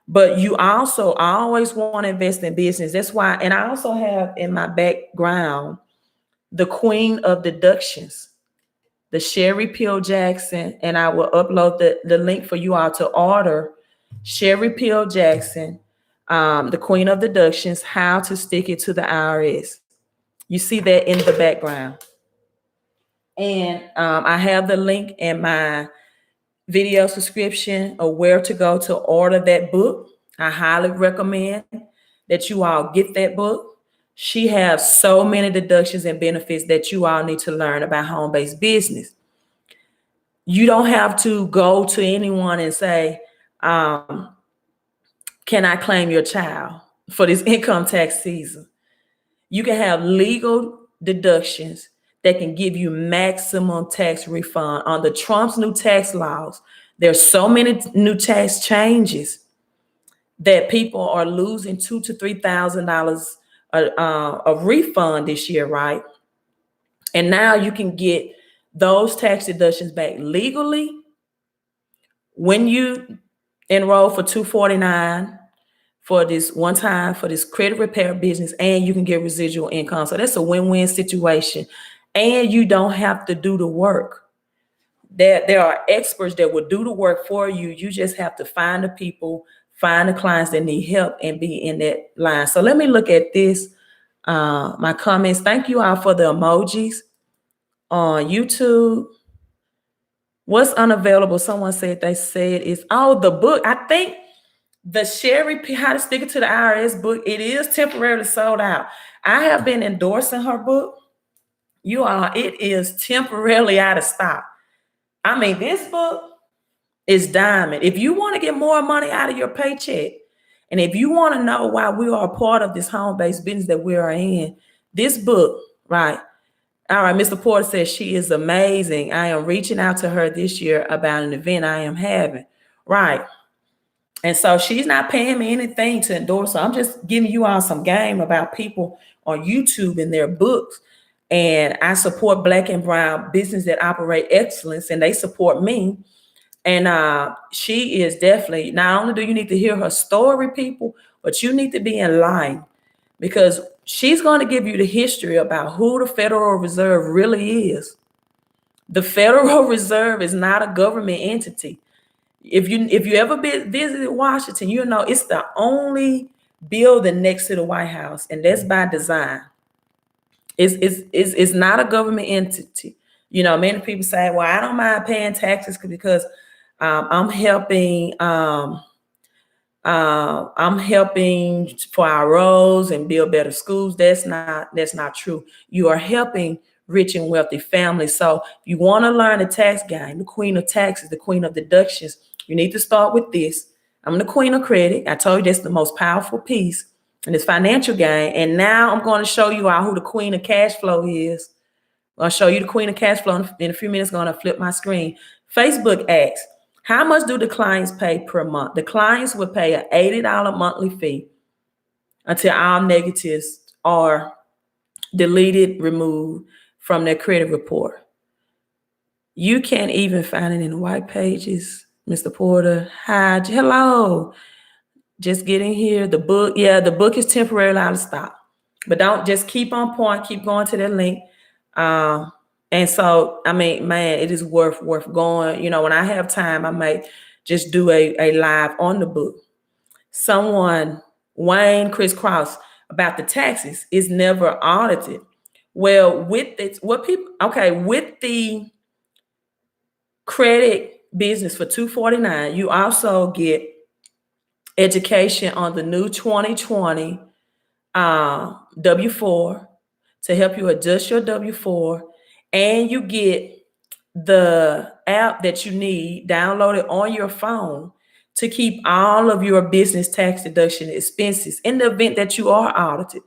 [SPEAKER 1] But you also always want to invest in business. That's why, and I also have in my background the Queen of Deductions the 𝒲𝒽𝓃𝑒𝒹𝒾𝓉, and I will upload the link for you all to order 𝒲𝒽𝓃𝑒𝒹𝒾𝓉, the Queen of Deductions, How to Stick It to the IRS. You see that in the background. And I have the link in my video subscription of where to go to order that book. I highly recommend that you all get that book. She has so many deductions and benefits that you all need to learn about home-based business. You don't have to go to anyone and say, can I claim your child for this income tax season? You can have legal deductions that can give you maximum tax refund. Under Trump's new tax laws, there's so many new tax changes that people are losing $2,000 to $3,000 of refund this year, right? And now you can get those tax deductions back legally when you enroll for 249 for this one time for this credit repair business, and you can get residual income. So that's a win-win situation. And you don't have to do the work. There are experts that will do the work for you. You just have to find the people, find the clients that need help, and be in that line. So let me look at this. My comments. Thank you all for the emojis on YouTube. What's unavailable? Someone said they said is the book. I think the 𝒲𝒽, How to Stick It to the IRS book, it is temporarily sold out. I have been endorsing her book. You all, it is temporarily out of stock. I mean, this book is diamond. If you want to get more money out of your paycheck, and if you want to know why we are a part of this home-based business that we are in, this book, right? All right, Mr. Porter says she is amazing. I am reaching out to her this year about an event I am having, right? And so she's not paying me anything to endorse her. I'm just giving you all some game about people on YouTube and their books. And I support Black and brown business that operate excellence, and they support me. And she is definitely, not only do you need to hear her story, people, but you need to be in line, because she's going to give you the history about who the Federal Reserve really is. The Federal Reserve is not a government entity. If you ever visited Washington, you know it's the only building next to the White House, and that's by design. It's not a government entity. You know, many people say, well, I don't mind paying taxes because I'm helping for our roads and build better schools. That's not true. You are helping rich and wealthy families. So if you want to learn the tax game, the queen of taxes, the queen of deductions, you need to start with this. I'm the queen of credit. I told you that's the most powerful piece in this financial game. And now I'm going to show you all who the queen of cash flow is. I'll show you the queen of cash flow in a few minutes. Going to flip my screen. Facebook asks, how much do the clients pay per month? The clients would pay an $80 monthly fee until all negatives are deleted, removed from their credit report. You can't even find it in the white pages. Mr. Porter, hi, hello. Just getting here. The book, yeah, the book is temporarily out of stock. But don't just keep on point, keep going to that link. And so, I mean, man, it is worth going. You know, when I have time, I might just do a live on the book. Someone, Wayne Chris Cross, about the taxes is never audited. Well, with the credit business for 249, you also get education on the new 2020 W-4 to help you adjust your W-4, and you get the app that you need downloaded on your phone to keep all of your business tax deduction expenses in the event that you are audited.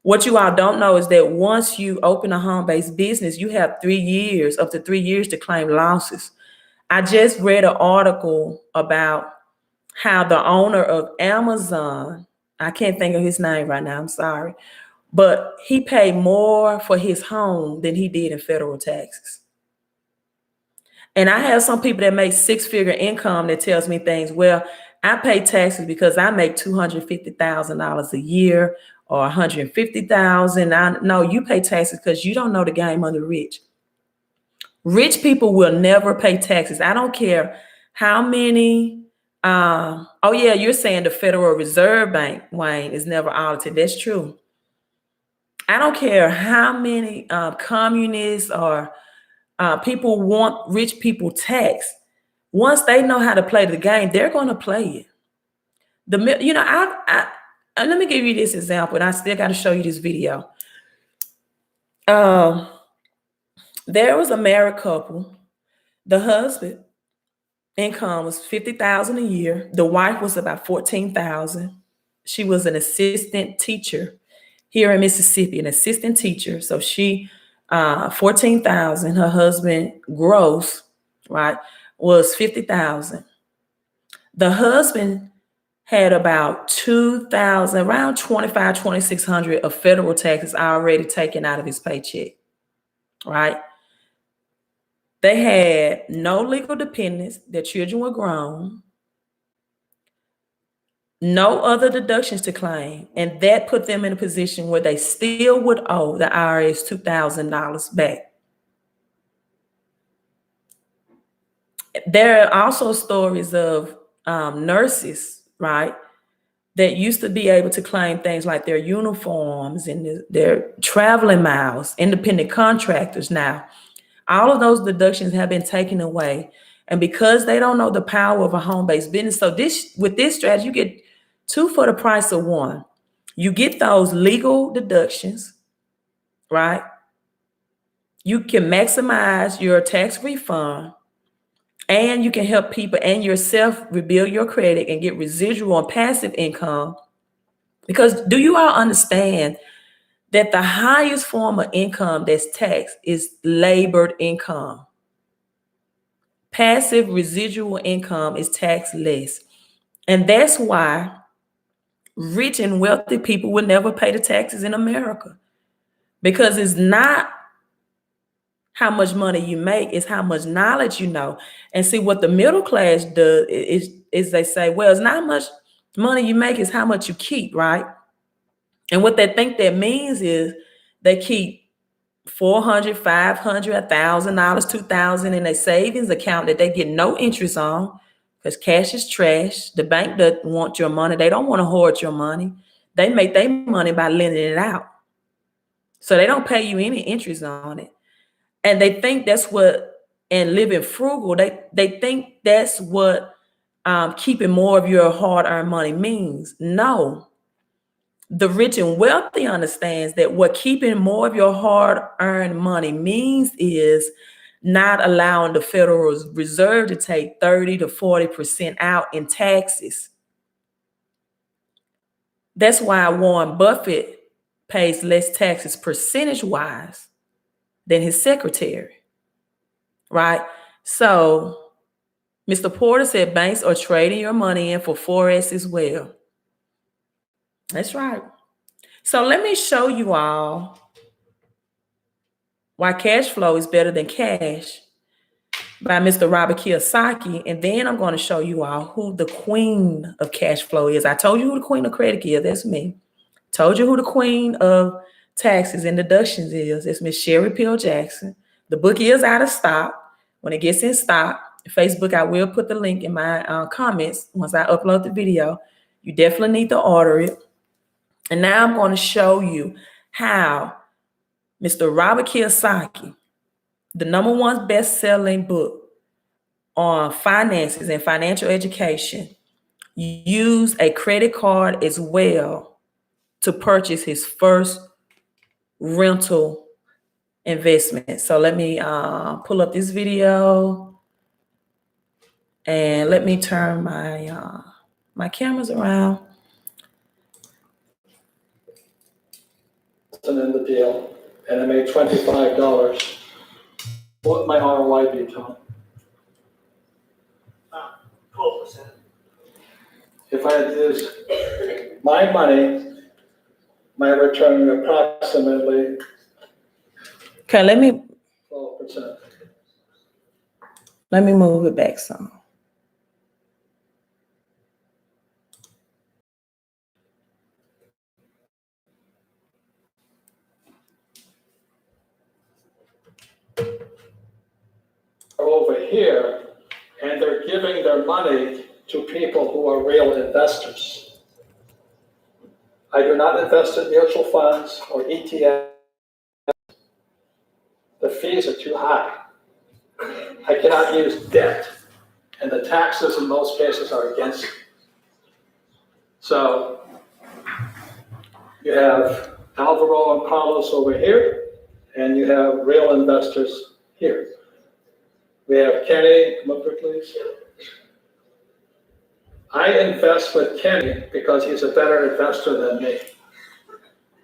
[SPEAKER 1] What you all don't know is that once you open a home-based business, you have 3 years, up to 3 years to claim losses. I just read an article about how the owner of Amazon, I can't think of his name right now, I'm sorry, but he paid more for his home than he did in federal taxes. And I have some people that make six-figure income that tells me things. Well, I pay taxes because I make $250,000 a year or $150,000. No, you pay taxes because you don't know the game of the rich. Rich people will never pay taxes. I don't care how many. Oh yeah, you're saying the Federal Reserve Bank, Wayne, is never audited. That's true. I don't care how many communists or people want rich people taxed. Once they know how to play the game, they're going to play it. Let me give you this example, and I still got to show you this video. There was a married couple. The husband income was $50,000 a year. The wife was about $14,000. She was an assistant teacher here in Mississippi, an assistant teacher. So she, $14,000. Her husband gross, right, was $50,000. The husband had about $2,000, around $2,600 of federal taxes already taken out of his paycheck, right? They had no legal dependents. Their children were grown. No other deductions to claim. And that put them in a position where they still would owe the IRS $2,000 back. There are also stories of nurses, right, that used to be able to claim things like their uniforms and their traveling miles, independent contractors now. All of those deductions have been taken away. And because they don't know the power of a home-based business, so with this strategy, you get two for the price of one. You get those legal deductions, right? You can maximize your tax refund, and you can help people and yourself rebuild your credit and get residual and passive income. Because do you all understand that the highest form of income that's taxed is labored income? Passive residual income is taxed less. And that's why rich and wealthy people will never pay the taxes in America, because it's not how much money you make, it's how much knowledge you know. And see, what the middle class does is they say, well, it's not how much money you make, it's how much you keep, right? And what they think that means is they keep $400, $500, $1,000, $2,000 in a savings account that they get no interest on, because cash is trash. The bank doesn't want your money. They don't want to hoard your money. They make their money by lending it out. So they don't pay you any interest on it. And they think that's what, and living frugal, they think that's what keeping more of your hard-earned money means. No. The rich and wealthy understands that what keeping more of your hard-earned money means is not allowing the Federal Reserve to take 30 to 40% out in taxes. That's why Warren Buffett pays less taxes percentage-wise than his secretary, right? So Mr. Porter said banks are trading your money in for Forex as well. That's right. So let me show you all why cash flow is better than cash by Mr. Robert Kiyosaki. And then I'm going to show you all who the queen of cash flow is. I told you who the queen of credit is. That's me. Told you who the queen of taxes and deductions is. It's Miss Sherry Peel Jackson. The book is out of stock. When it gets in stock, Facebook, I will put the link in my comments once I upload the video. You definitely need to order it. And now I'm going to show you how Mr. Robert Kiyosaki, the #1 best-selling book on finances and financial education, used a credit card as well to purchase his first rental investment. So let me pull up this video, and let me turn my my cameras around.
[SPEAKER 5] In the deal, and I made $25. What would my ROI be, Tom?
[SPEAKER 6] 12%.
[SPEAKER 5] If I had used my money, my return would approximately
[SPEAKER 1] Okay, let me
[SPEAKER 5] 12%.
[SPEAKER 1] move it back some.
[SPEAKER 5] here, and they're giving their money to people who are real investors. I do not invest in mutual funds or ETFs. The fees are too high. I cannot use debt, and the taxes in most cases are against me. So you have Alvaro and Carlos over here, and you have real investors here. We have Kenny, come up here please. I invest with Kenny because he's a better investor than me.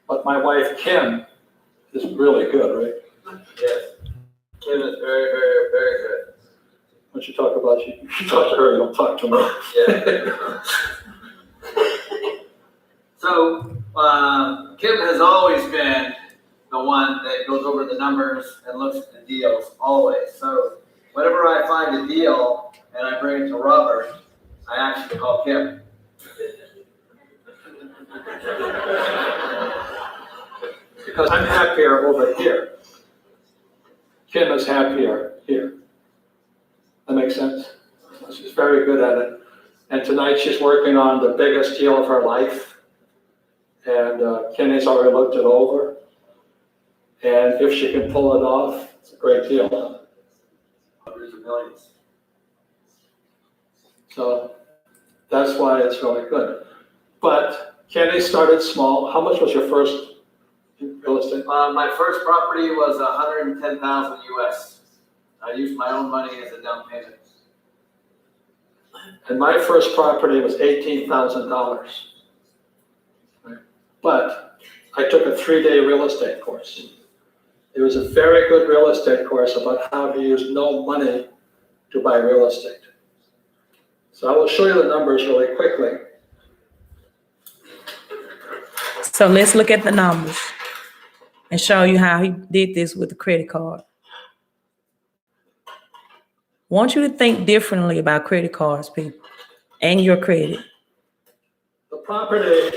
[SPEAKER 5] But my wife Kim is really good, right?
[SPEAKER 6] Yes. Kim is very, very, very good.
[SPEAKER 5] Why don't you talk about you? You talk to her, you don't talk to me.
[SPEAKER 6] Yeah. So, Kim has always been the one that goes over the numbers and looks at the deals, always. So, whenever I find a deal and I bring it to Robert, I actually call Kim.
[SPEAKER 5] Because I'm happier over here. Kim is happier here. That makes sense? She's very good at it. And tonight she's working on the biggest deal of her life. And Kenny's already looked it over. And if she can pull it off, it's a great deal.
[SPEAKER 6] Hundreds of millions.
[SPEAKER 5] So that's why it's really good. But Kenny started small. How much was your first real estate?
[SPEAKER 6] My first property was $110,000 US. I used my own money as a down payment.
[SPEAKER 5] And my first property was $18,000. But I took a 3-day real estate course. It was a very good real estate course about how to use no money to buy real estate. So I will show you the numbers really quickly.
[SPEAKER 1] So let's look at the numbers and show you how he did this with the credit card. Want you to think differently about credit cards, people, and your credit.
[SPEAKER 5] The property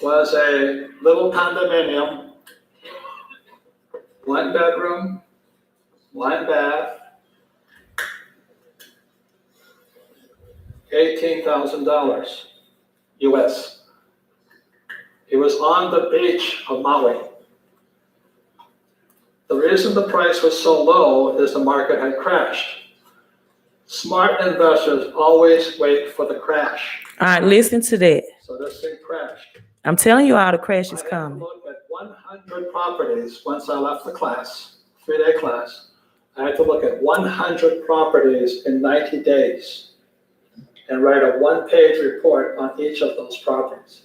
[SPEAKER 5] was a little condominium, 1 bedroom, 1 bath, $18,000 US. It was on the beach of Maui. The reason the price was so low is the market had crashed. Smart investors always wait for the crash.
[SPEAKER 1] All right, listen to that.
[SPEAKER 5] So this thing crashed.
[SPEAKER 1] I'm telling you all the crash is
[SPEAKER 5] I had to
[SPEAKER 1] coming.
[SPEAKER 5] look at 100 properties once I left the class, 3-day class. I had to look at 100 properties in 90 days and write a 1-page report on each of those properties.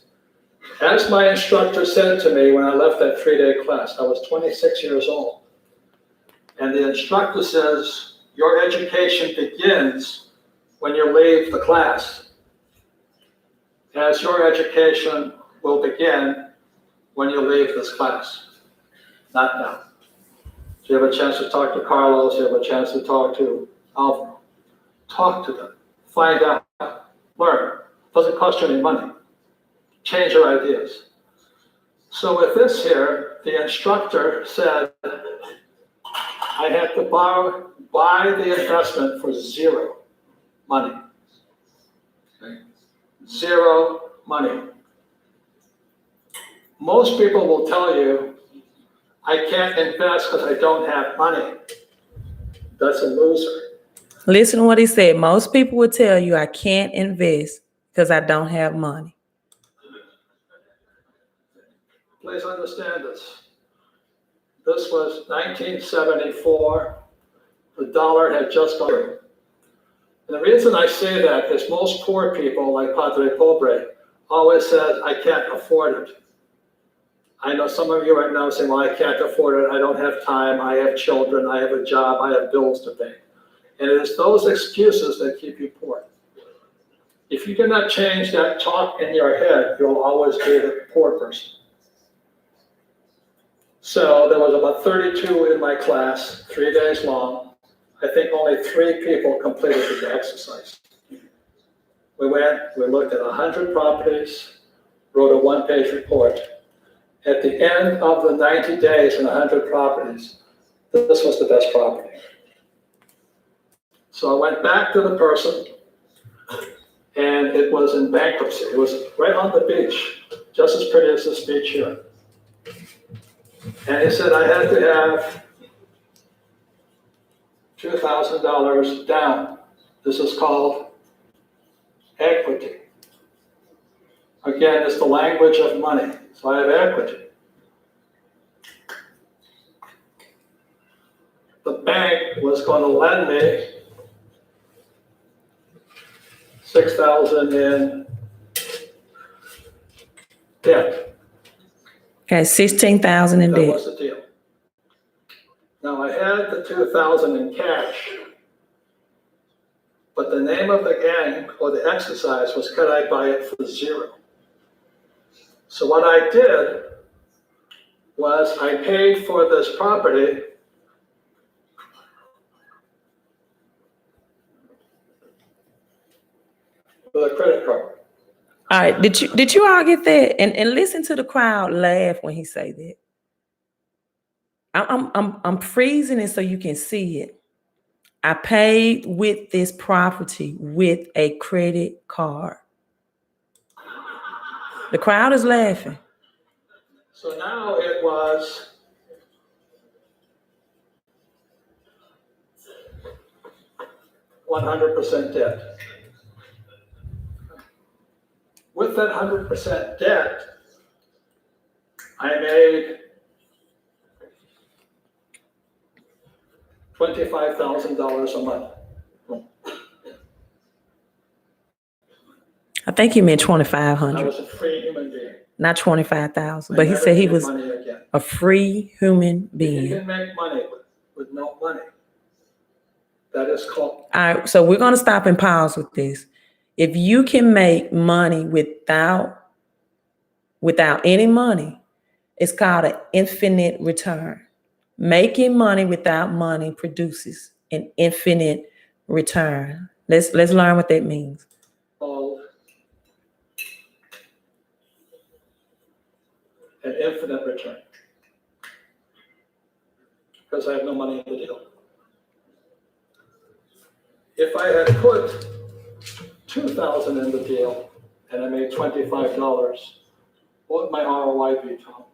[SPEAKER 5] As my instructor said to me when I left that 3-day class, I was 26 years old. And the instructor says, your education begins when you leave the class, as your education will begin when you leave this class, not now. So you have a chance to talk to Carlos, you have a chance to talk to Alvaro. Talk to them, find out, learn. Doesn't cost you any money. Change your ideas. So with this here, the instructor said, I had to buy the investment for 0 money. Okay. 0 money. Most people will tell you, I can't invest because I don't have money. That's a loser.
[SPEAKER 1] Listen to what he said. Most people would tell you, I can't invest because I don't have money.
[SPEAKER 5] Please understand this. This was 1974. The dollar had just gone. And the reason I say that is most poor people, like 𝒞𝓇𝑒𝒹𝒾𝓉, always said, I can't afford it. I know some of you right now saying, well, I can't afford it. I don't have time. I have children. I have a job. I have bills to pay. And it is those excuses that keep you poor. If you do not change that talk in your head, you'll always be the poor person. So there was about 32 in my class, 3 days long. I think only 3 people completed the exercise. We went, we looked at 100 properties, wrote a 1-page report. At the end of the 90 days and 100 properties, this was the best property. So I went back to the person, and it was in bankruptcy. It was right on the beach, just as pretty as this beach here. And he said I had to have $2,000 down. This is called equity. Again, it's the language of money. So I have equity. The bank was going to lend me $6,000 in debt.
[SPEAKER 1] Okay, $16,000 in
[SPEAKER 5] That
[SPEAKER 1] debt.
[SPEAKER 5] was the deal. Now I had the $2,000 in cash, but the name of the game or the exercise was, could I buy it for $0? So what I did was I paid for this property with a credit card.
[SPEAKER 1] All right, did you all get that? And listen to the crowd laugh when he say that. I'm freezing it so you can see it. I paid with this property with a credit card. The crowd is laughing.
[SPEAKER 5] So now it was $100% debt. With that 100% debt, I made $25,000 a month.
[SPEAKER 1] I think he meant
[SPEAKER 5] I
[SPEAKER 1] 2,500,
[SPEAKER 5] was a free human being.
[SPEAKER 1] not 25,000.
[SPEAKER 5] I
[SPEAKER 1] But he
[SPEAKER 5] never
[SPEAKER 1] said he
[SPEAKER 5] made
[SPEAKER 1] was
[SPEAKER 5] money again.
[SPEAKER 1] a free human
[SPEAKER 5] You
[SPEAKER 1] being.
[SPEAKER 5] can make money with no money. That is called.
[SPEAKER 1] All right, so we're going to stop and pause with this. If you can make money without any money, it's called an infinite return. Making money without money produces an infinite return. Let's learn what that means.
[SPEAKER 5] Called an infinite return. Because I have no money in the deal. If I had put $2,000 in the deal and I made $25, what would my ROI be, Tom?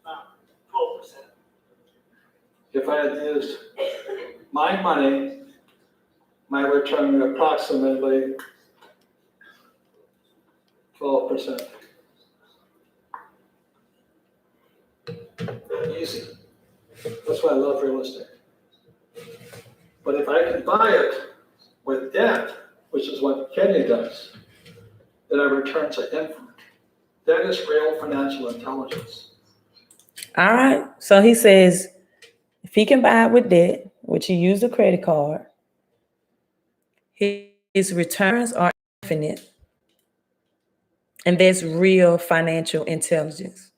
[SPEAKER 7] 12%.
[SPEAKER 5] If I had used my money, my return would approximately 12%. Easy. That's why I love real estate. But if I can buy it with debt, which is what Kenny does, then our returns are infinite. That is real financial intelligence.
[SPEAKER 1] All right. So he says if he can buy it with debt, which he used a credit card, his returns are infinite. And that's real financial intelligence.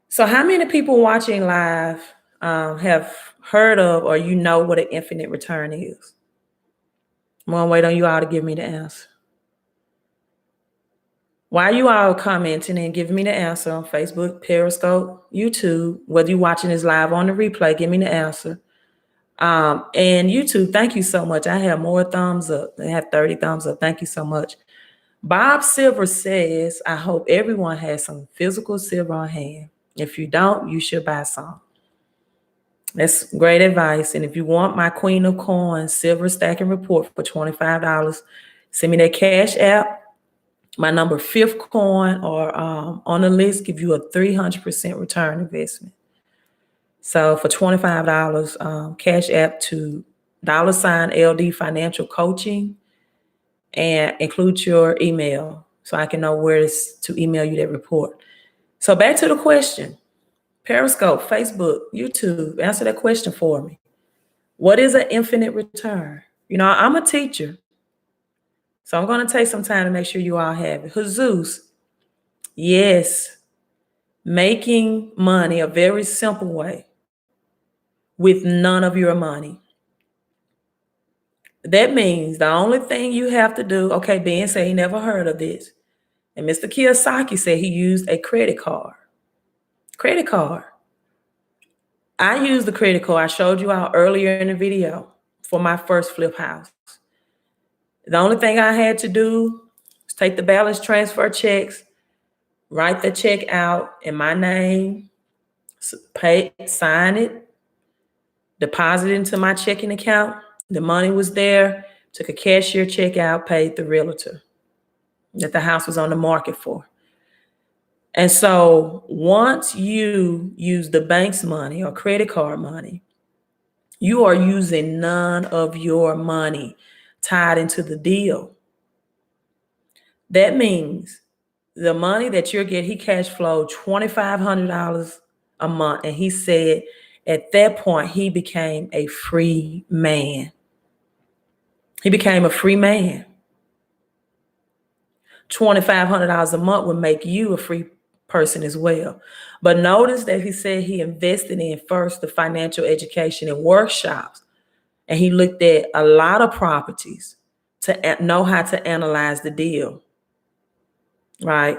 [SPEAKER 1] So how many people watching live have heard of or you know what an infinite return is? I'm going to wait on you all to give me the answer. While you all commenting and giving me the answer on Facebook, Periscope, YouTube, whether you're watching this live on the replay, give me the answer. And YouTube, thank you so much. I have more thumbs up. I have 30 thumbs up. Thank you so much. Bob Silver says, I hope everyone has some physical silver on hand. If you don't, you should buy some. That's great advice. And if you want my Queen of Coins silver stacking report for $25, send me that Cash App. My number 5th coin or on the list give you a 300% return investment. So for $25, Cash App to $LDFinancialCoaching and include your email so I can know where to email you that report. So back to the question. Periscope, Facebook, YouTube, answer that question for me. What is an infinite return? You know, I'm a teacher. So I'm going to take some time to make sure you all have it. Jesus, yes, making money a very simple way with none of your money. That means the only thing you have to do, okay, Ben said he never heard of this. And Mr. Kiyosaki said he used a credit card. Credit card. I used the credit card. I showed you out earlier in the video for my first flip house. The only thing I had to do was take the balance transfer checks, write the check out in my name, pay, sign it, deposit it into my checking account. The money was there, took a cashier check out, paid the realtor that the house was on the market for. And so once you use the bank's money or credit card money, you are using none of your money tied into the deal. That means the money that you're getting, he cash flowed $2,500 a month. And he said at that point, he became a free man. He became a free man. $2,500 a month would make you a free person as well. But notice that he said he invested in first the financial education and workshops. And he looked at a lot of properties to know how to analyze the deal. Right?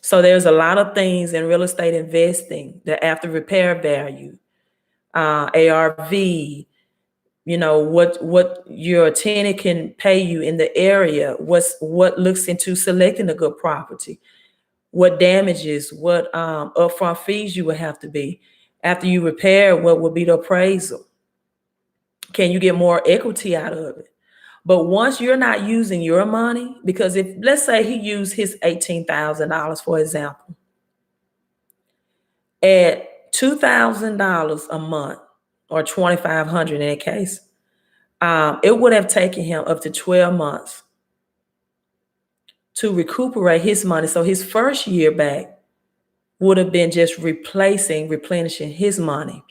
[SPEAKER 1] So there's a lot of things in real estate investing, the after repair value, ARV, you know, what your tenant can pay you in the area, what looks into selecting a good property, what damages, what upfront fees you would have to be. After you repair, what would be the appraisal? Can you get more equity out of it? But once you're not using your money, because if, let's say he used his $18,000, for example, at $2,000 a month or $2,500 in that case, it would have taken him up to 12 months to recuperate his money. So his first year back would have been just replenishing his money.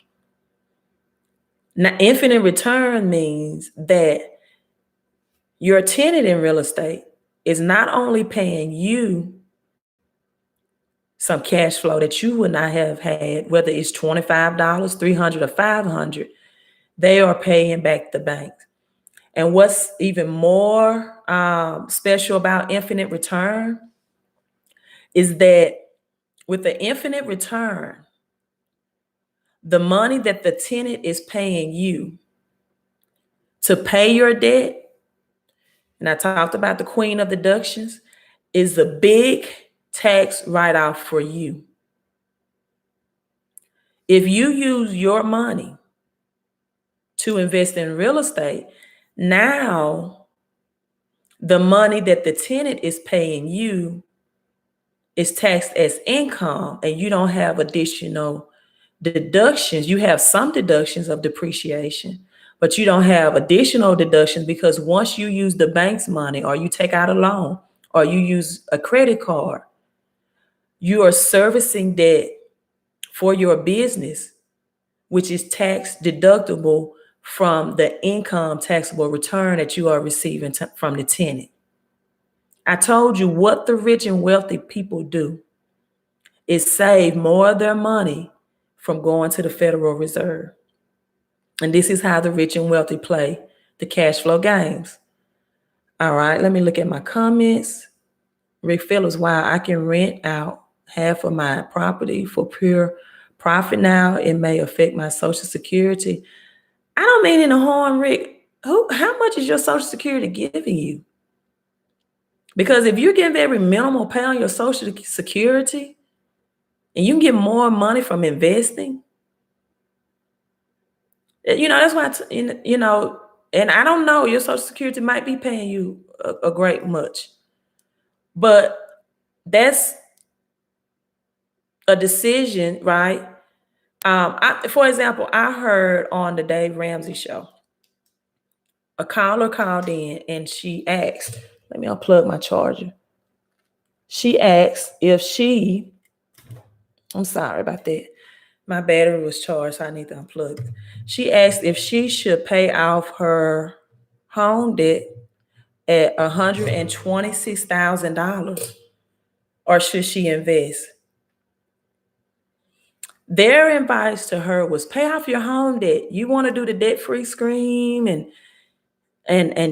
[SPEAKER 1] Now, infinite return means that your tenant in real estate is not only paying you some cash flow that you would not have had, whether it's $25, $300, or $500, they are paying back the bank. And what's even more special about infinite return is that with the infinite return, the money that the tenant is paying you to pay your debt, and I talked about the queen of deductions, is a big tax write-off for you. If you use your money to invest in real estate, now the money that the tenant is paying you is taxed as income, and you don't have additional deductions. You have some deductions of depreciation, but you don't have additional deductions because once you use the bank's money or you take out a loan or you use a credit card, you are servicing debt for your business, which is tax deductible from the income taxable return that you are receiving from the tenant. I told you what the rich and wealthy people do is save more of their money from going to the Federal Reserve. And this is how the rich and wealthy play the cash flow games. All right, let me look at my comments. Rick Phillips, wow, I can rent out half of my property for pure profit now. It may affect my Social Security. I don't mean any harm, Rick. How much is your Social Security giving you? Because if you're getting very minimal pay on your Social Security and you can get more money from investing, you know, that's why, you know, and I don't know, your Social Security might be paying you a great much, but that's a decision, right? For example, I heard on the Dave Ramsey show, a caller called in and she asked, let me unplug my charger. She asked if she, I'm sorry about that. My battery was charged, so I need to unplug it. She asked if she should pay off her home debt at $126,000 or should she invest? Their advice to her was pay off your home debt. You want to do the debt-free scheme and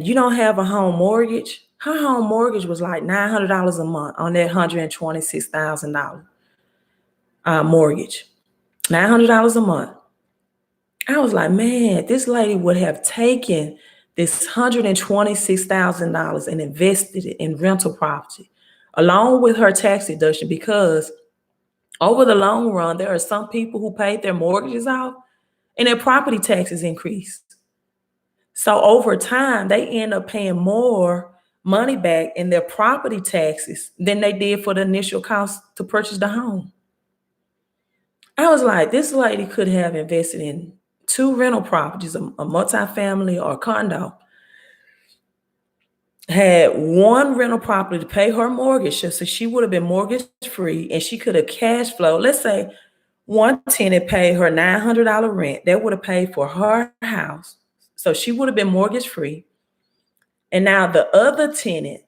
[SPEAKER 1] you don't have a home mortgage. Her home mortgage was like $900 a month on that $126,000 mortgage. $900 a month. I was like, man, this lady would have taken this $126,000 and invested it in rental property along with her tax deduction, because over the long run, there are some people who paid their mortgages off and their property taxes increased. So over time, they end up paying more money back in their property taxes than they did for the initial cost to purchase the home. I was like, this lady could have invested in 2 rental properties, a multifamily or a condo, had 1 rental property to pay her mortgage, so she would have been mortgage free, and she could have cash flow. Let's say one tenant paid her $900 rent. That would have paid for her house, so she would have been mortgage free. And now the other tenant,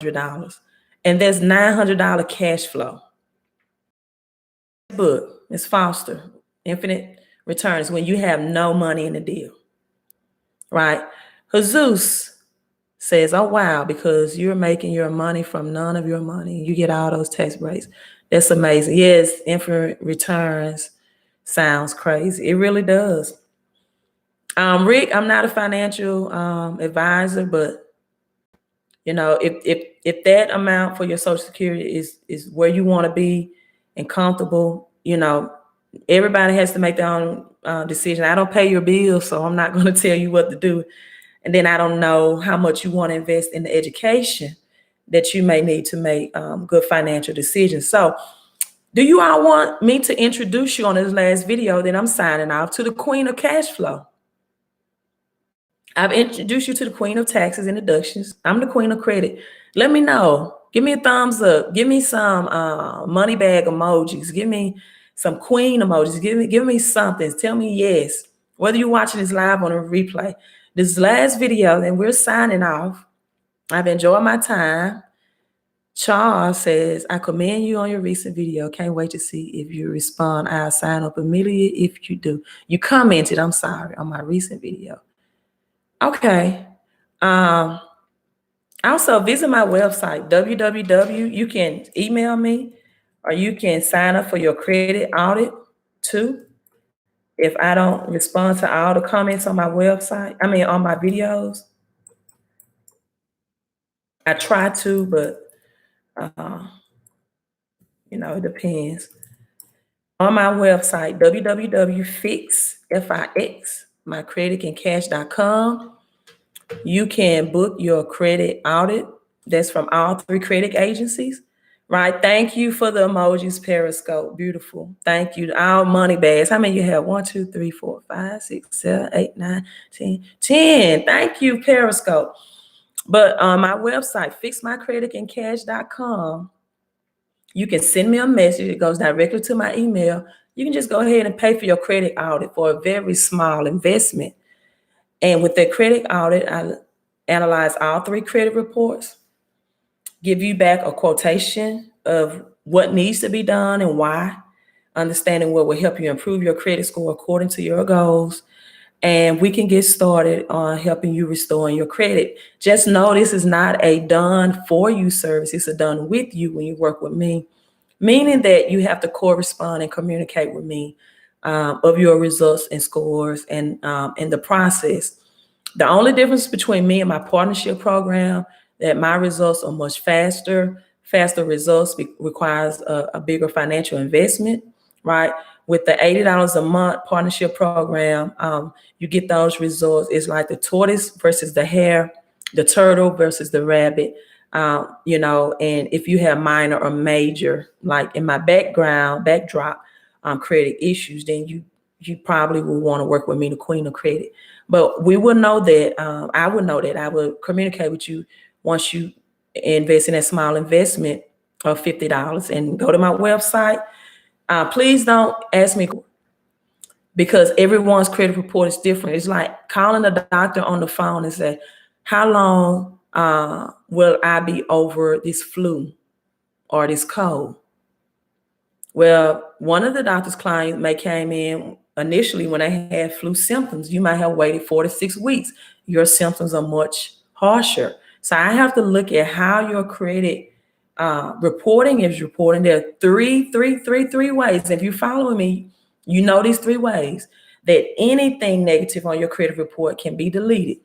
[SPEAKER 1] $100, and there's $900 cash flow. Book, Ms. Foster, Infinite Returns, when you have no money in the deal, right? Jesus says, oh, wow, because you're making your money from none of your money. You get all those tax breaks. That's amazing. Yes, Infinite Returns sounds crazy. It really does. Rick, I'm not a financial advisor, but you know, if that amount for your Social Security is where you want to be and comfortable, you know, everybody has to make their own decision. I don't pay your bills, so I'm not going to tell you what to do. And then I don't know how much you want to invest in the education that you may need to make good financial decisions. So do you all want me to introduce you on this last video? Then I'm signing off to the Queen of Cash Flow. I've introduced you to the Queen of Taxes and Deductions. I'm the Queen of Credit. Let me know. Give me a thumbs up. Give me some money bag emojis. Give me some queen emojis. Give me something. Tell me yes. Whether you're watching this live on a replay. This last video, and we're signing off. I've enjoyed my time. Charles says, I commend you on your recent video. Can't wait to see if you respond. I'll sign up immediately if you do. You commented, I'm sorry, on my recent video. Okay. Also, visit my website, www. You can email me or you can sign up for your credit audit too. If I don't respond to all the comments on my website, on my videos, I try to, but you know, it depends. On my website, www.fix.mycreditandcash.com. You can book your credit audit. That's from all 3 credit agencies, right? Thank you for the emojis, Periscope. Beautiful. Thank you. All money bags. How many you have? 1, 2, 3, 4, 5, 6, 7, 8, 9, 10. 10. Thank you, Periscope. But on my website, fixmycreditandcash.com, you can send me a message. It goes directly to my email. You can just go ahead and pay for your credit audit for a very small investment. And with that credit audit, I analyze all 3 credit reports, give you back a quotation of what needs to be done and why, understanding what will help you improve your credit score according to your goals. And we can get started on helping you restoring your credit. Just know this is not a done for you service. It's a done with you when you work with me, meaning that you have to correspond and communicate with me of your results and scores and in the process. The only difference between me and my partnership program, that my results are much faster. Faster results requires a bigger financial investment, right? With the $80 a month partnership program, you get those results. It's like the tortoise versus the hare, the turtle versus the rabbit, you know, and if you have minor or major, like in my backdrop, credit issues, then you probably will want to work with me, the Queen of Credit. But we will know that, I would know that I will communicate with you once you invest in a small investment of $50 and go to my website. Please don't ask me, because everyone's credit report is different. It's like calling a doctor on the phone and say, how long will I be over this flu or this cold? Well, one of the doctor's clients may came in initially when they had flu symptoms. You might have waited 4 to 6 weeks. Your symptoms are much harsher. So I have to look at how your credit reporting is reporting. There are three ways. If you're following me, you know these 3 ways that anything negative on your credit report can be deleted.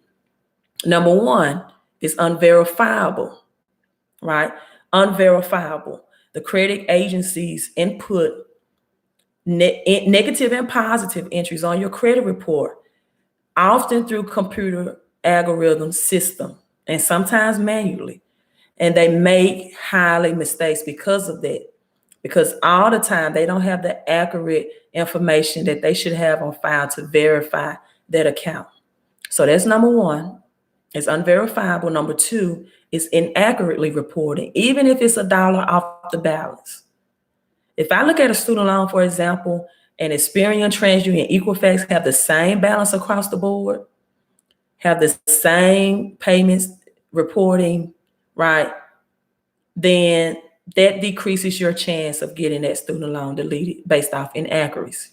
[SPEAKER 1] Number 1 is unverifiable, right? Unverifiable. The credit agencies input negative and positive entries on your credit report, often through computer algorithm system and sometimes manually. And they make highly mistakes because of that. Because all the time they don't have the accurate information that they should have on file to verify that account. So that's number 1. It's unverifiable. Number 2 is inaccurately reporting, even if it's $1 off the balance. If I look at a student loan, for example, and Experian, TransUnion, Equifax have the same balance across the board, have the same payments reporting, right, then that decreases your chance of getting that student loan deleted based off inaccuracy.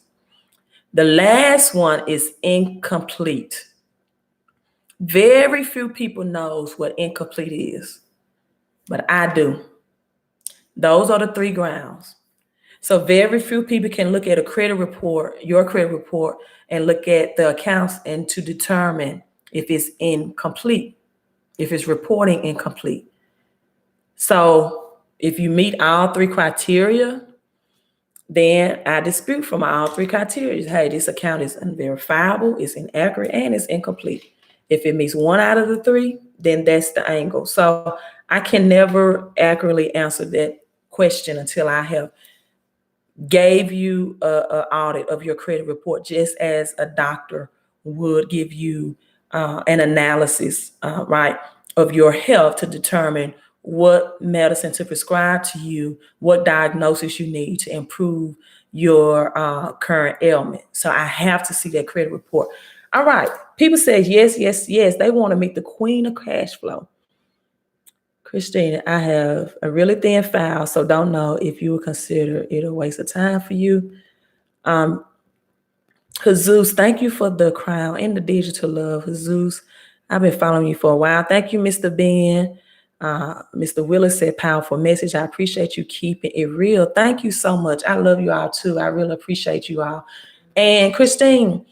[SPEAKER 1] The last one is incomplete. Very few people knows what incomplete is, but I do. Those are the 3 grounds. So very few people can look at a credit report, your credit report, and look at the accounts and to determine if it's incomplete, if it's reporting incomplete. So if you meet all 3 criteria, then I dispute from all 3 criteria. Hey, this account is unverifiable, it's inaccurate, and it's incomplete. If it meets 1 out of the 3, then that's the angle. So I can never accurately answer that question until I have gave you an audit of your credit report, just as a doctor would give you an analysis, right, of your health to determine what medicine to prescribe to you, what diagnosis you need to improve your current ailment. So I have to see that credit report. All right. People say yes, yes, yes. They want to meet the queen of cash flow. Christina, I have a really thin file, so don't know if you would consider it a waste of time for you. Jesus, thank you for the crown and the digital love. Jesus, I've been following you for a while. Thank you, Mr. Ben. Mr. Willis said, powerful message. I appreciate you keeping it real. Thank you so much. I love you all too. I really appreciate you all. And Christine,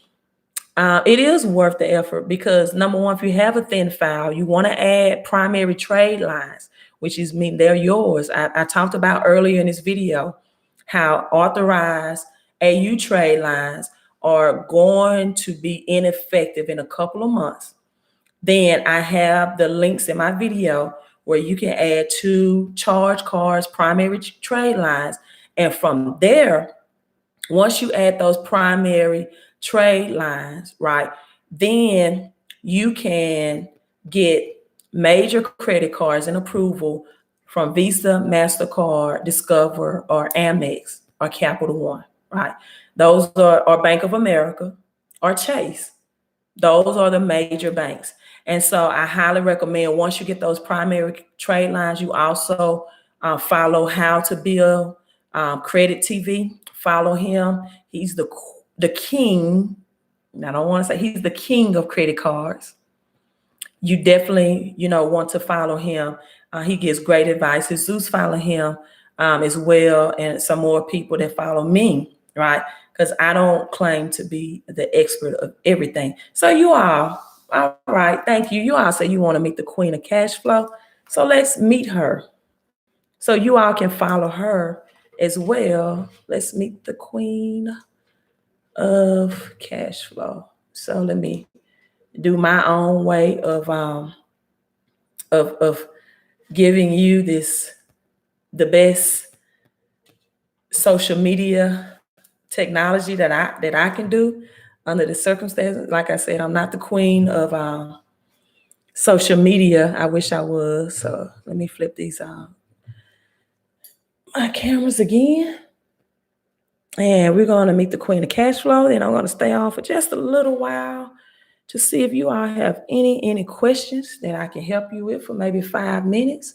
[SPEAKER 1] it is worth the effort because number 1, if you have a thin file, you want to add primary trade lines, which is mean they're yours. I talked about earlier in this video how authorized AU trade lines are going to be ineffective in a couple of months. Then I have the links in my video where you can add 2 charge cards, primary trade lines. And from there, once you add those primary trade lines, right, then you can get major credit cards and approval from Visa, MasterCard, Discover, or Amex, or Capital One, right? Those are Bank of America or Chase. Those are the major banks. And so I highly recommend once you get those primary trade lines, you also follow How to Build Credit TV. Follow him. He's the king. I don't want to say he's the king of credit cards. You definitely, want to follow him. He gives great advice. Jesus, follow him as well, and some more people that follow me, right? Because I don't claim to be the expert of everything. So you all right, thank you. You all say you want to meet the queen of cash flow. So let's meet her. So you all can follow her as well. Let's meet the queen of cash flow. So let me do my own way of giving you the best social media technology that I can do under the circumstances. Like I said, I'm not the queen of social media. I wish I was. So let me flip these my cameras again. And we're going to meet the queen of cash flow. Then I'm going to stay on for just a little while to see if you all have any questions that I can help you with for maybe 5 minutes.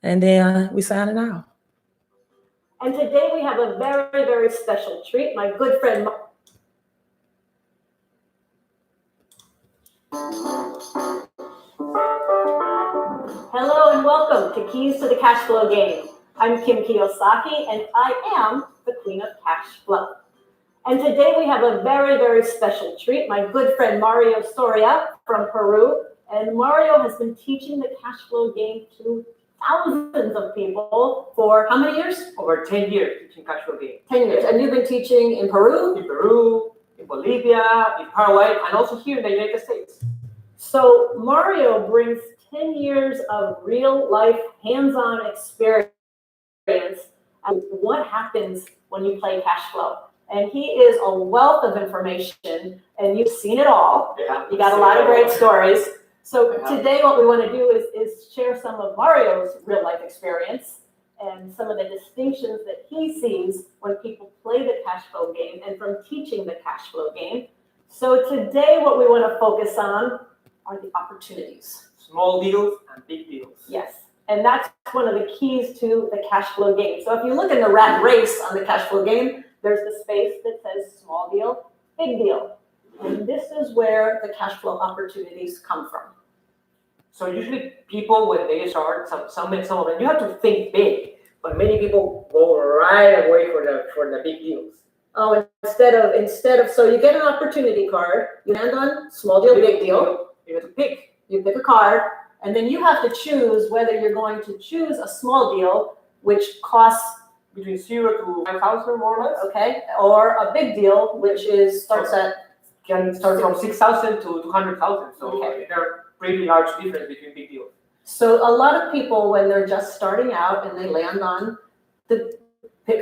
[SPEAKER 1] And then we signing out.
[SPEAKER 7] And today we have a very, very special treat. My good friend. Hello and welcome to Keys to the Cash Flow Game. I'm 𝒞𝓄𝓾𝑒, and I am the Queen of Cash Flow. And today we have a very, very special treat. My good friend Mario Soria from Peru. And Mario has been teaching the cash flow game to thousands of people for how many years?
[SPEAKER 8] Over 10 years teaching cash flow game.
[SPEAKER 7] 10 years. And you've been teaching in Peru?
[SPEAKER 8] In Peru, in Bolivia, in Paraguay, and also here in the United States.
[SPEAKER 7] So Mario brings 10 years of real life hands-on experience and what happens when you play cash flow. And he is a wealth of information, and you've seen it all.
[SPEAKER 8] Yeah,
[SPEAKER 7] you got a lot of great stories. So today what we want to do is share some of Mario's real life experience and some of the distinctions that he sees when people play the cash flow game and from teaching the cash flow game. So today what we want to focus on are the opportunities.
[SPEAKER 8] Small deals and big deals.
[SPEAKER 7] Yes. And that's one of the keys to the cash flow game. So if you look in the rat race on the cash flow game, there's the space that says small deal, big deal. And this is where the cash flow opportunities come from.
[SPEAKER 8] So usually people, when they start, some of them, you have to think big, but many people go right away for the big deals.
[SPEAKER 7] Oh, instead of, so you get an opportunity card, you land on small deal, big deal.
[SPEAKER 8] You have to pick.
[SPEAKER 7] You pick a card, and then you have to choose whether you're going to choose a small deal, which costs
[SPEAKER 8] Between 0 to 5,000 more or less.
[SPEAKER 7] okay, or a big deal, which starts
[SPEAKER 8] Can start from 6,000 to 200,000. So
[SPEAKER 7] Okay.
[SPEAKER 8] there are pretty large difference between big deals.
[SPEAKER 7] So a lot of people, when they're just starting out and they land on pick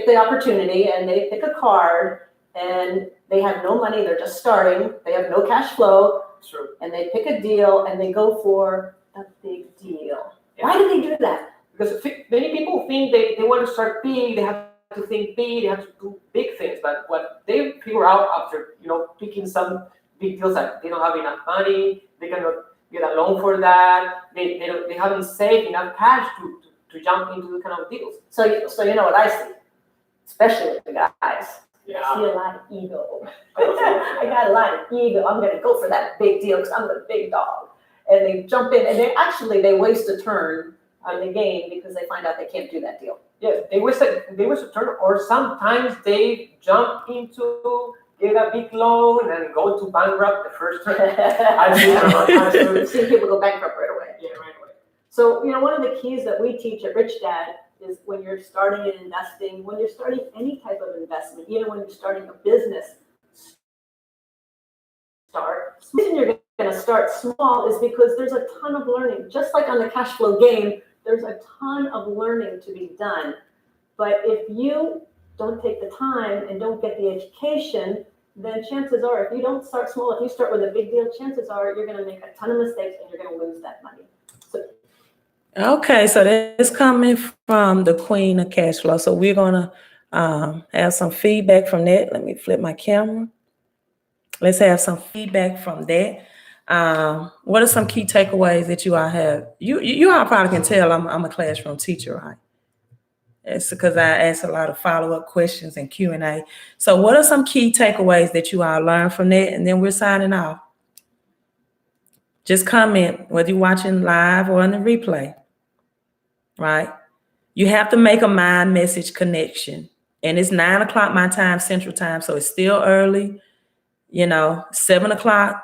[SPEAKER 7] the opportunity and they pick a card and they have no money, they're just starting, they have no cash flow,
[SPEAKER 8] Sure.
[SPEAKER 7] and they pick a deal and they go for a big deal.
[SPEAKER 8] Yeah.
[SPEAKER 7] Why do they do that?
[SPEAKER 8] Because many people think they want to start big, they have to think big, they have to do big things. But what they figure out after, picking some big deals, that they don't have enough money, they cannot get a loan for that, they haven't saved enough cash to jump into the kind of deals.
[SPEAKER 7] So you know what I see, especially with the guys. I see a lot of ego. I got a lot of ego. I'm going to go for that big deal because I'm the big dog. And they jump in, and they waste a turn on the game because they find out they can't do that deal.
[SPEAKER 8] Yes, they waste a turn, or sometimes they jump into get a big loan and go to bankrupt the first turn.
[SPEAKER 7] I've seen people go bankrupt right away.
[SPEAKER 8] Yeah, right away.
[SPEAKER 7] So, one of the keys that we teach at Rich Dad is when you're starting in investing, when you're starting any type of investment, even when you're starting a business, the reason you're going to start small is because there's a ton of learning. Just like on the cash flow game, there's a ton of learning to be done. But if you don't take the time and don't get the education, then chances are, if you don't start small, if you start with a big deal, chances are you're going to make a ton of mistakes and you're going to lose that money.
[SPEAKER 1] Okay, so that's coming from the Queen of Cash Flow. So we're gonna have some feedback from that. Let me flip my camera. Let's have some feedback from that. What are some key takeaways that you all have? You all probably can tell I'm a classroom teacher, right? It's because I ask a lot of follow-up questions and Q&A. So what are some key takeaways that you all learned from that? And then we're signing off. Just comment whether you're watching live or on the replay. Right? You have to make a mind message connection. And it's 9 o'clock my time, Central Time. So it's still early, 7 o'clock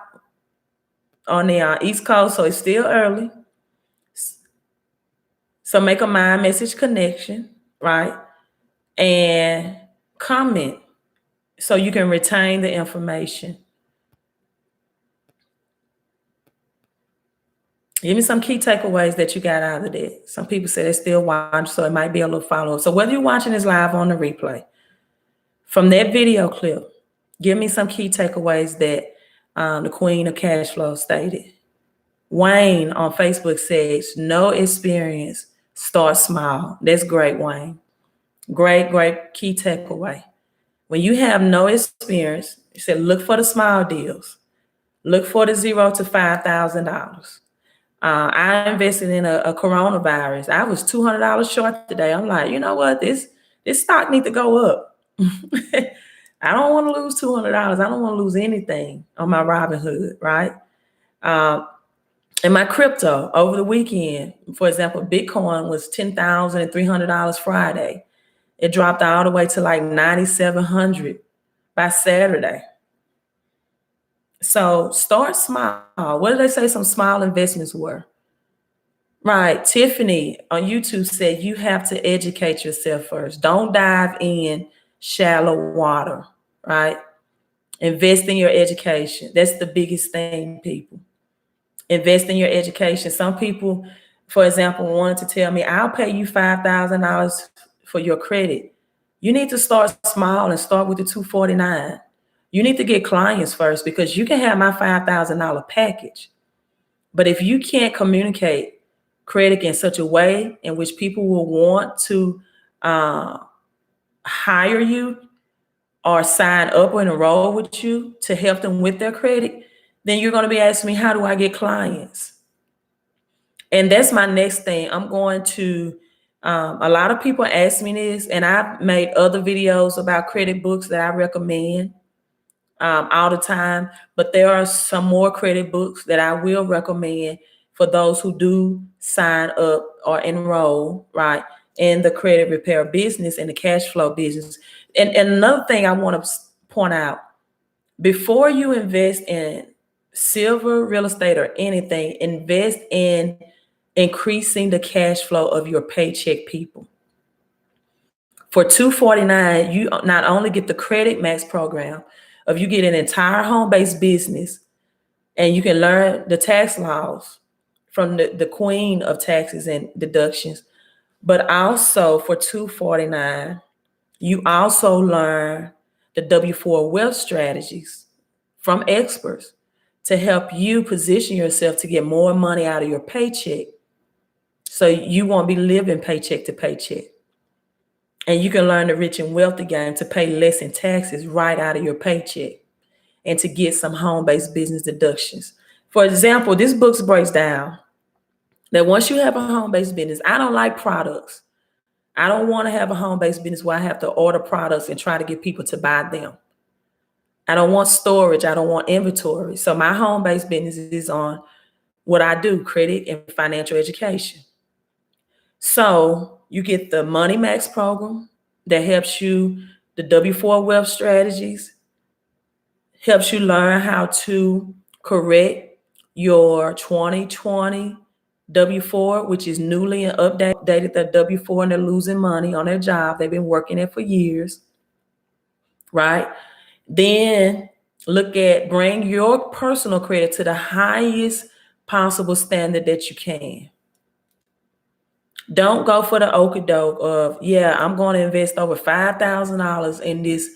[SPEAKER 1] on the East Coast. So it's still early. So make a mind message connection, right? And comment so you can retain the information. Give me some key takeaways that you got out of that. Some people say they still watch, so it might be a little follow-up. So whether you're watching this live on the replay, from that video clip, give me some key takeaways that the Queen of Cash Flow stated. Wayne on Facebook says, no experience, start small. That's great, Wayne. Great key takeaway. When you have no experience, you said look for the small deals. Look for the $0 to $5,000. I invested in a coronavirus. I was $200 short today. I'm like, you know what? This stock needs to go up. I don't want to lose $200. I don't want to lose anything on my Robinhood, right? And my crypto over the weekend, for example, Bitcoin was $10,300 Friday. It dropped all the way to like 9,700 by Saturday. So start small. What did they say some small investments were? Right. Tiffany on YouTube said you have to educate yourself first. Don't dive in shallow water, right? Invest in your education. That's the biggest thing, people. Invest in your education. Some people, for example, wanted to tell me, I'll pay you $5,000 for your credit. You need to start small and start with the $249. You need to get clients first, because you can have my $5,000 package. But if you can't communicate credit in such a way in which people will want to hire you or sign up or enroll with you to help them with their credit, then you're going to be asking me, how do I get clients? And that's my next thing. I'm going to, a lot of people ask me this, and I've made other videos about credit books that I recommend all the time, but there are some more credit books that I will recommend for those who do sign up or enroll, right, in the credit repair business and the cash flow business. And another thing I want to point out, before you invest in silver, real estate, or anything, invest in increasing the cash flow of your paycheck people. For $249, you not only get the Credit Max program, of you get an entire home-based business, and you can learn the tax laws from the queen of taxes and deductions. But also for $249, you also learn the W-4 wealth strategies from experts to help you position yourself to get more money out of your paycheck, so you won't be living paycheck to paycheck. And you can learn the rich and wealthy game to pay less in taxes right out of your paycheck and to get some home-based business deductions. For example, this book breaks down that once you have a home-based business, I don't like products. I don't want to have a home-based business where I have to order products and try to get people to buy them. I don't want storage. I don't want inventory. So my home-based business is on what I do, credit and financial education. So you get the Money Max program that helps you, the W-4 wealth strategies, helps you learn how to correct your 2020 W-4, which is newly and updated the W-4, and they're losing money on their job. They've been working it for years, right? Then look at bring your personal credit to the highest possible standard that you can. Don't go for the okie-doke of, yeah, I'm going to invest over $5,000 in this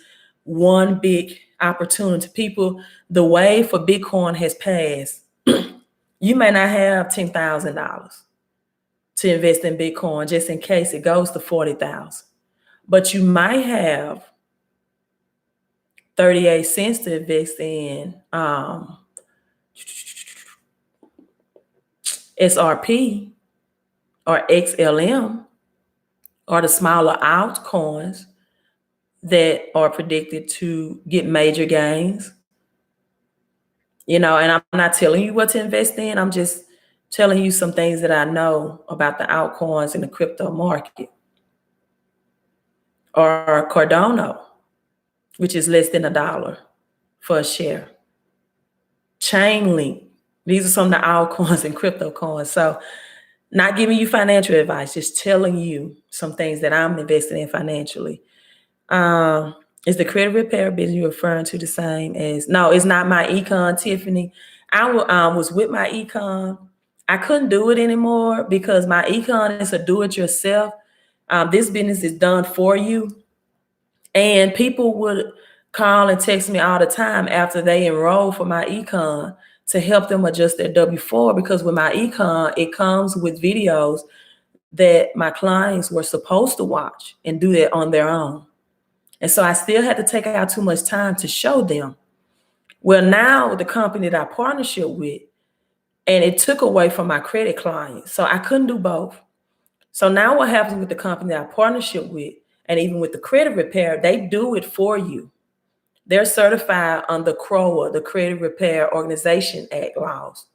[SPEAKER 1] one big opportunity. People, the wave for Bitcoin has passed. You may not have $10,000 to invest in Bitcoin just in case it goes to 40,000, but you might have 38 cents to invest in SRP or XLM or the smaller altcoins that are predicted to get major gains. You know, and I'm not telling you what to invest in. I'm just telling you some things that I know about the altcoins in the crypto market. Or Cardano, which is less than $1 for a share. Chainlink. These are some of the altcoins and crypto coins. So not giving you financial advice, just telling you some things that I'm investing in financially. Is the credit repair business you're referring to the same as? No, it's not my econ, Tiffany. I was with my econ. I couldn't do it anymore because my econ is a do-it-yourself. This business is done for you. And people would call and text me all the time after they enroll for my econ to help them adjust their W-4, because with my econ, it comes with videos that my clients were supposed to watch and do that on their own. And so I still had to take out too much time to show them. Well, now the company that I partnership with, and it took away from my credit clients. So I couldn't do both. So now what happens with the company that I partnership with, and even with the credit repair, they do it for you. They're certified under 𝒞𝓄A, the Credit Repair Organization Act laws.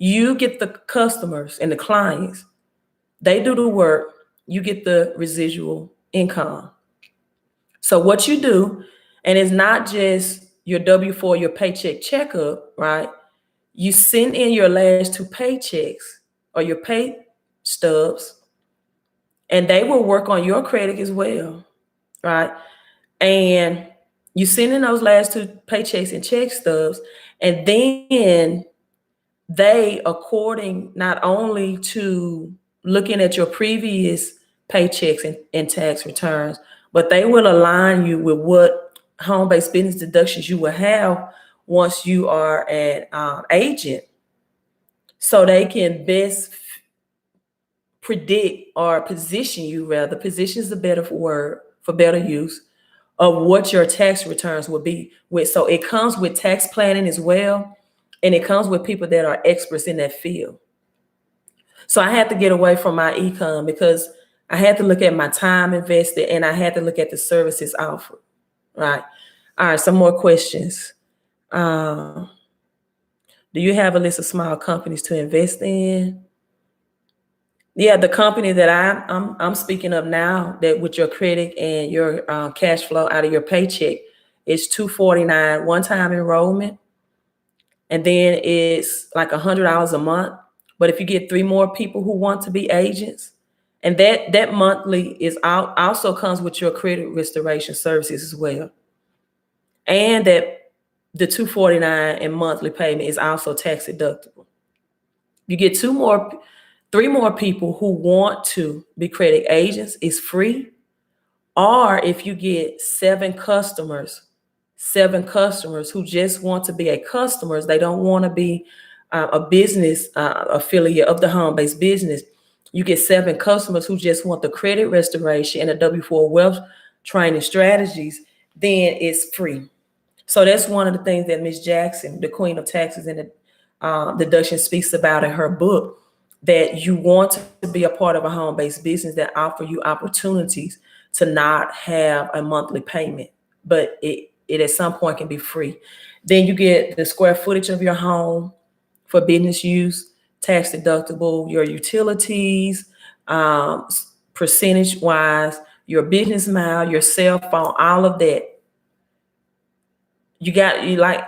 [SPEAKER 1] You get the customers and the clients. They do the work. You get the residual income. So what you do, and it's not just your W-4, your paycheck checkup, right? You send in your last 2 paychecks or your pay stubs, and they will work on your credit as well, right? And you send in those last 2 paychecks and check stubs, and then they, according not only to looking at your previous paychecks and tax returns, but they will align you with what home-based business deductions you will have once you are an agent. So they can best predict or position you, rather, position is the better word for better use, of what your tax returns will be with. So it comes with tax planning as well. And it comes with people that are experts in that field. So I had to get away from my econ because I had to look at my time invested and I had to look at the services offered, right? All right, some more questions. Do you have a list of small companies to invest in? Yeah, the company that I'm speaking of now, that with your credit and your cash flow out of your paycheck, is $249 one-time enrollment. And then it's like $100 a month. But if you get 3 more people who want to be agents, and that monthly is also comes with your credit restoration services as well. And that the $249 in monthly payment is also tax deductible. You get 3 more people who want to be credit agents, is free. Or if you get 7 customers who just want to be a customers, they don't want to be a business affiliate of the home-based business. You get 7 customers who just want the credit restoration and the W-4 wealth training strategies, then it's free. So that's one of the things that Ms. Jackson, the Queen of Taxes in the deduction, speaks about in her book, that you want to be a part of a home-based business that offer you opportunities to not have a monthly payment, but it at some point can be free. Then you get the square footage of your home for business use, tax deductible, your utilities, percentage-wise, your business mile, your cell phone, all of that. You like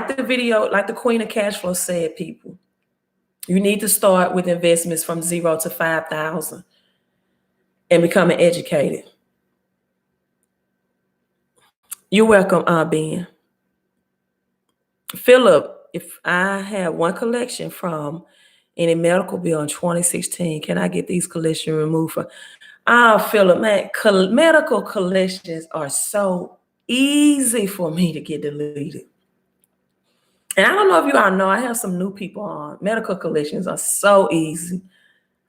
[SPEAKER 1] the video, like the Queen of Cashflow said, people, you need to start with investments from 0 to 5,000 and becoming educated. You're welcome, Ben. Philip, if I have one collection from any medical bill in 2016, can I get these collections removed from? Philip, man, medical collections are so easy for me to get deleted. And I don't know if you all know, I have some new people on. Medical collections are so easy.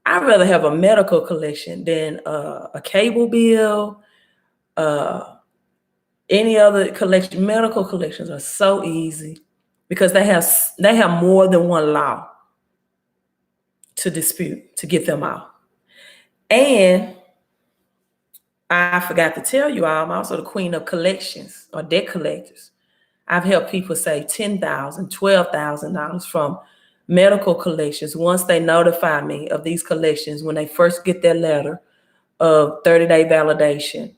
[SPEAKER 1] I'd rather have a medical collection than a cable bill, any other collection. Medical collections are so easy because they have more than one law to dispute to get them out. And I forgot to tell you all, I'm also the queen of collections or debt collectors. I've helped people save $10,000, $12,000 from medical collections once they notify me of these collections when they first get their letter of 30-day validation.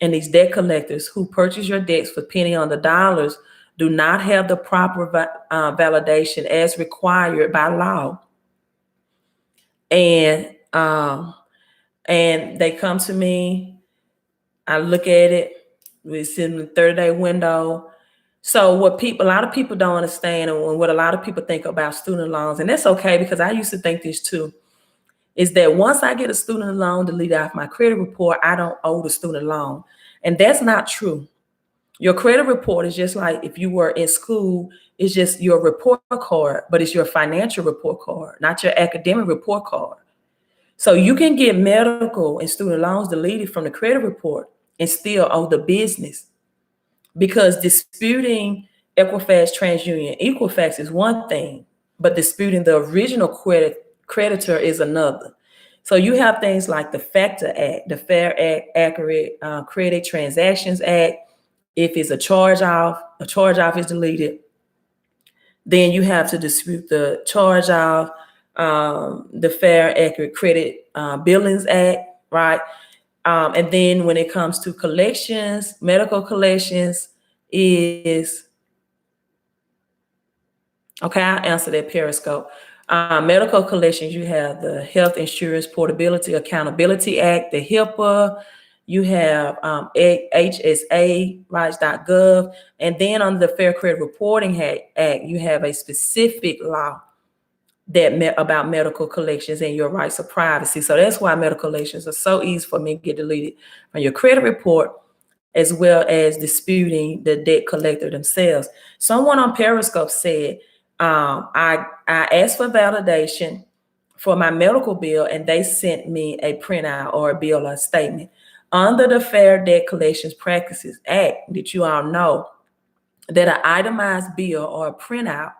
[SPEAKER 1] And these debt collectors who purchase your debts for penny on the dollars do not have the proper validation as required by law. And they come to me, I look at it, it's in the 30-day window. So what a lot of people don't understand, and what a lot of people think about student loans, and that's okay because I used to think this too, is that once I get a student loan deleted off my credit report, I don't owe the student loan. And that's not true. Your credit report is just like if you were in school, it's just your report card, but it's your financial report card, not your academic report card. So you can get medical and student loans deleted from the credit report and still owe the business, because disputing Equifax, TransUnion, Equifax is one thing, but disputing the original creditor is another. So you have things like the FACTOR Act, the Fair Act, Accurate Credit Transactions Act. If it's a charge-off is deleted. Then you have to dispute the charge off, the Fair Accurate Credit Billings Act, right? And then when it comes to collections, medical collections is, okay, I'll answer that Periscope. Medical collections, you have the Health Insurance Portability Accountability Act, the HIPAA, you have HSA, rights.gov, and then under the Fair Credit Reporting Act, you have a specific law that about medical collections and your rights of privacy. So that's why medical collections are so easy for me to get deleted from your credit report, as well as disputing the debt collector themselves. Someone on Periscope said, I asked for validation for my medical bill and they sent me a printout or a bill or a statement. Under the Fair Debt Collections Practices Act, that you all know that an itemized bill or a printout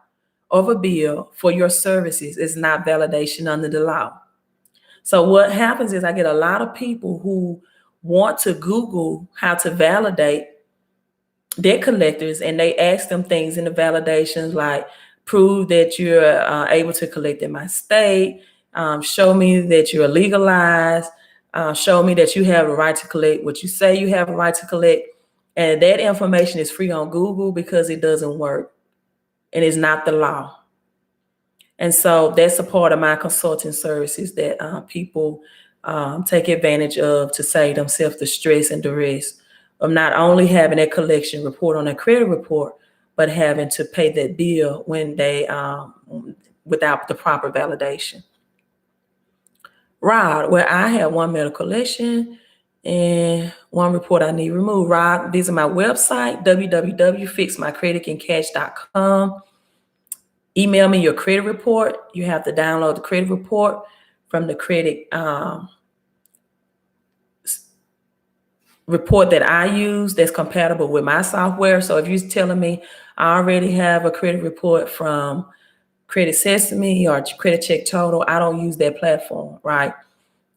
[SPEAKER 1] of a bill for your services is not validation under the law. So what happens is I get a lot of people who want to Google how to validate debt collectors, and they ask them things in the validations like, prove that you're able to collect in my state, show me that you're legalized, show me that you have a right to collect what you say you have a right to collect. And that information is free on Google because it doesn't work and it's not the law. And so that's a part of my consulting services that people take advantage of to save themselves the stress and duress of not only having that collection report on their credit report, but having to pay that bill when they without the proper validation. Rod, where I have one medical collection and one report I need removed. Rod, visit my website, www.fixmycreditandcash.com. Email me your credit report. You have to download the credit report from the credit report that I use that's compatible with my software. So if you're telling me I already have a credit report from Credit Sesame or Credit Check Total, I don't use that platform, right?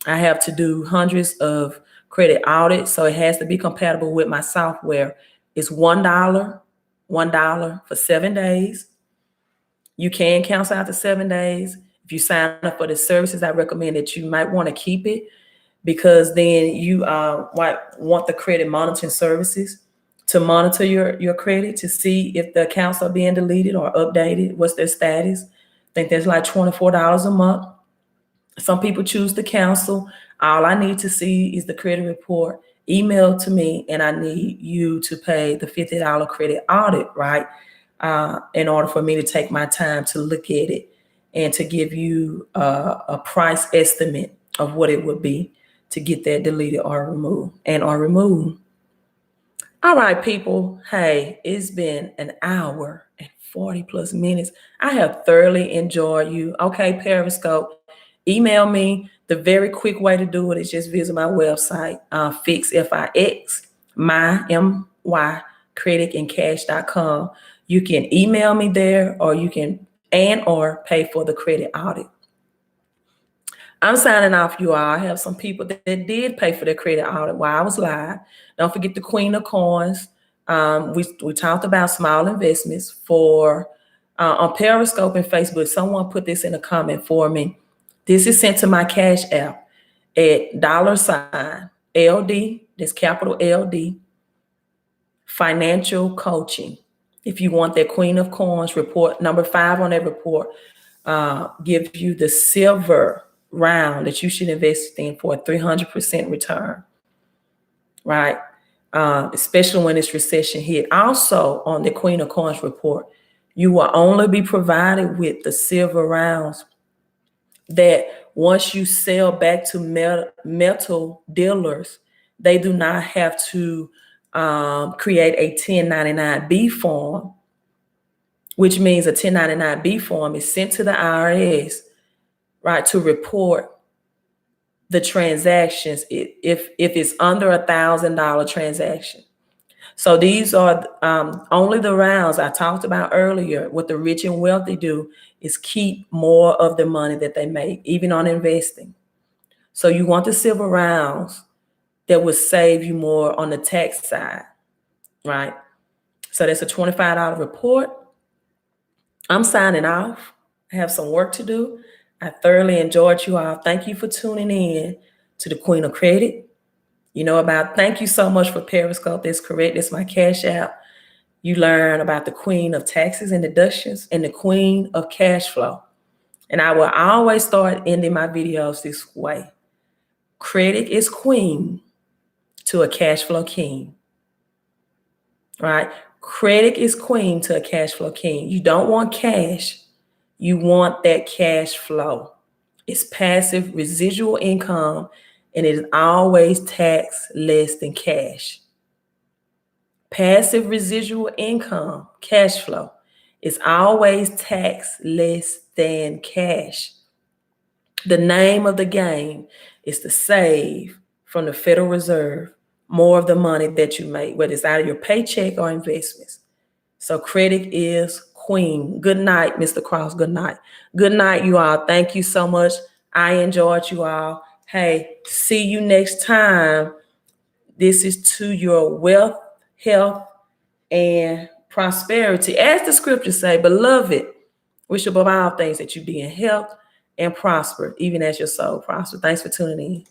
[SPEAKER 1] I have to do hundreds of credit audits, so it has to be compatible with my software. It's $1 for 7 days. You can cancel after 7 days. If you sign up for the services, I recommend that you might want to keep it, because then you might want the credit monitoring services to monitor your credit to see if the accounts are being deleted or updated, what's their status. I think that's like $24 a month. Some people choose to cancel. All I need to see is the credit report emailed to me, and I need you to pay the $50 credit audit, right? In order for me to take my time to look at it and to give you a price estimate of what it would be to get that deleted or removed All right, people. Hey, it's been an hour and 40 plus minutes. I have thoroughly enjoyed you. Okay, Periscope, email me. The very quick way to do it is just visit my website, fixmycreditandcash.com. You can email me there, or you can or pay for the credit audit. I'm signing off, you all. I have some people that did pay for their credit audit while I was live. Don't forget the Queen of Coins. We talked about small investments for on Periscope and Facebook. Someone put this in a comment for me. This is sent to my Cash App at $LD, that's capital LD, Financial Coaching. If you want that Queen of Coins report, number 5 on that report, gives you the silver round that you should invest in for a 300% return, right? Especially when it's recession hit. Also, on the Queen of Coins report, you will only be provided with the silver rounds that once you sell back to metal dealers, they do not have to create a 1099-B form, which means a 1099-B form is sent to the IRS, right, to report the transactions if it's under $1,000 transaction. So these are only the rounds I talked about earlier. What the rich and wealthy do is keep more of the money that they make, even on investing. So you want the silver rounds that will save you more on the tax side, right? So that's a $25 report. I'm signing off. I have some work to do. I thoroughly enjoyed you all. Thank you for tuning in to the Queen of Credit. Thank you so much for Periscope. That's correct. That's my Cash App. You learn about the Queen of Taxes and Deductions and the Queen of Cash Flow. And I will always start ending my videos this way. Credit is queen to a cash flow king. Right? Credit is queen to a cash flow king. You don't want cash. You want that cash flow. It's passive residual income, and it is always taxed less than cash. Passive residual income, cash flow, is always taxed less than cash. The name of the game is to save from the Federal Reserve more of the money that you make, whether it's out of your paycheck or investments. So credit is queen. Good night, Mr. Cross. Good night. Good night, you all. Thank you so much. I enjoyed you all. Hey, see you next time. This is to your wealth, health, and prosperity. As the scriptures say, beloved, wish above all things that you be in health and prosper, even as your soul prosper. Thanks for tuning in.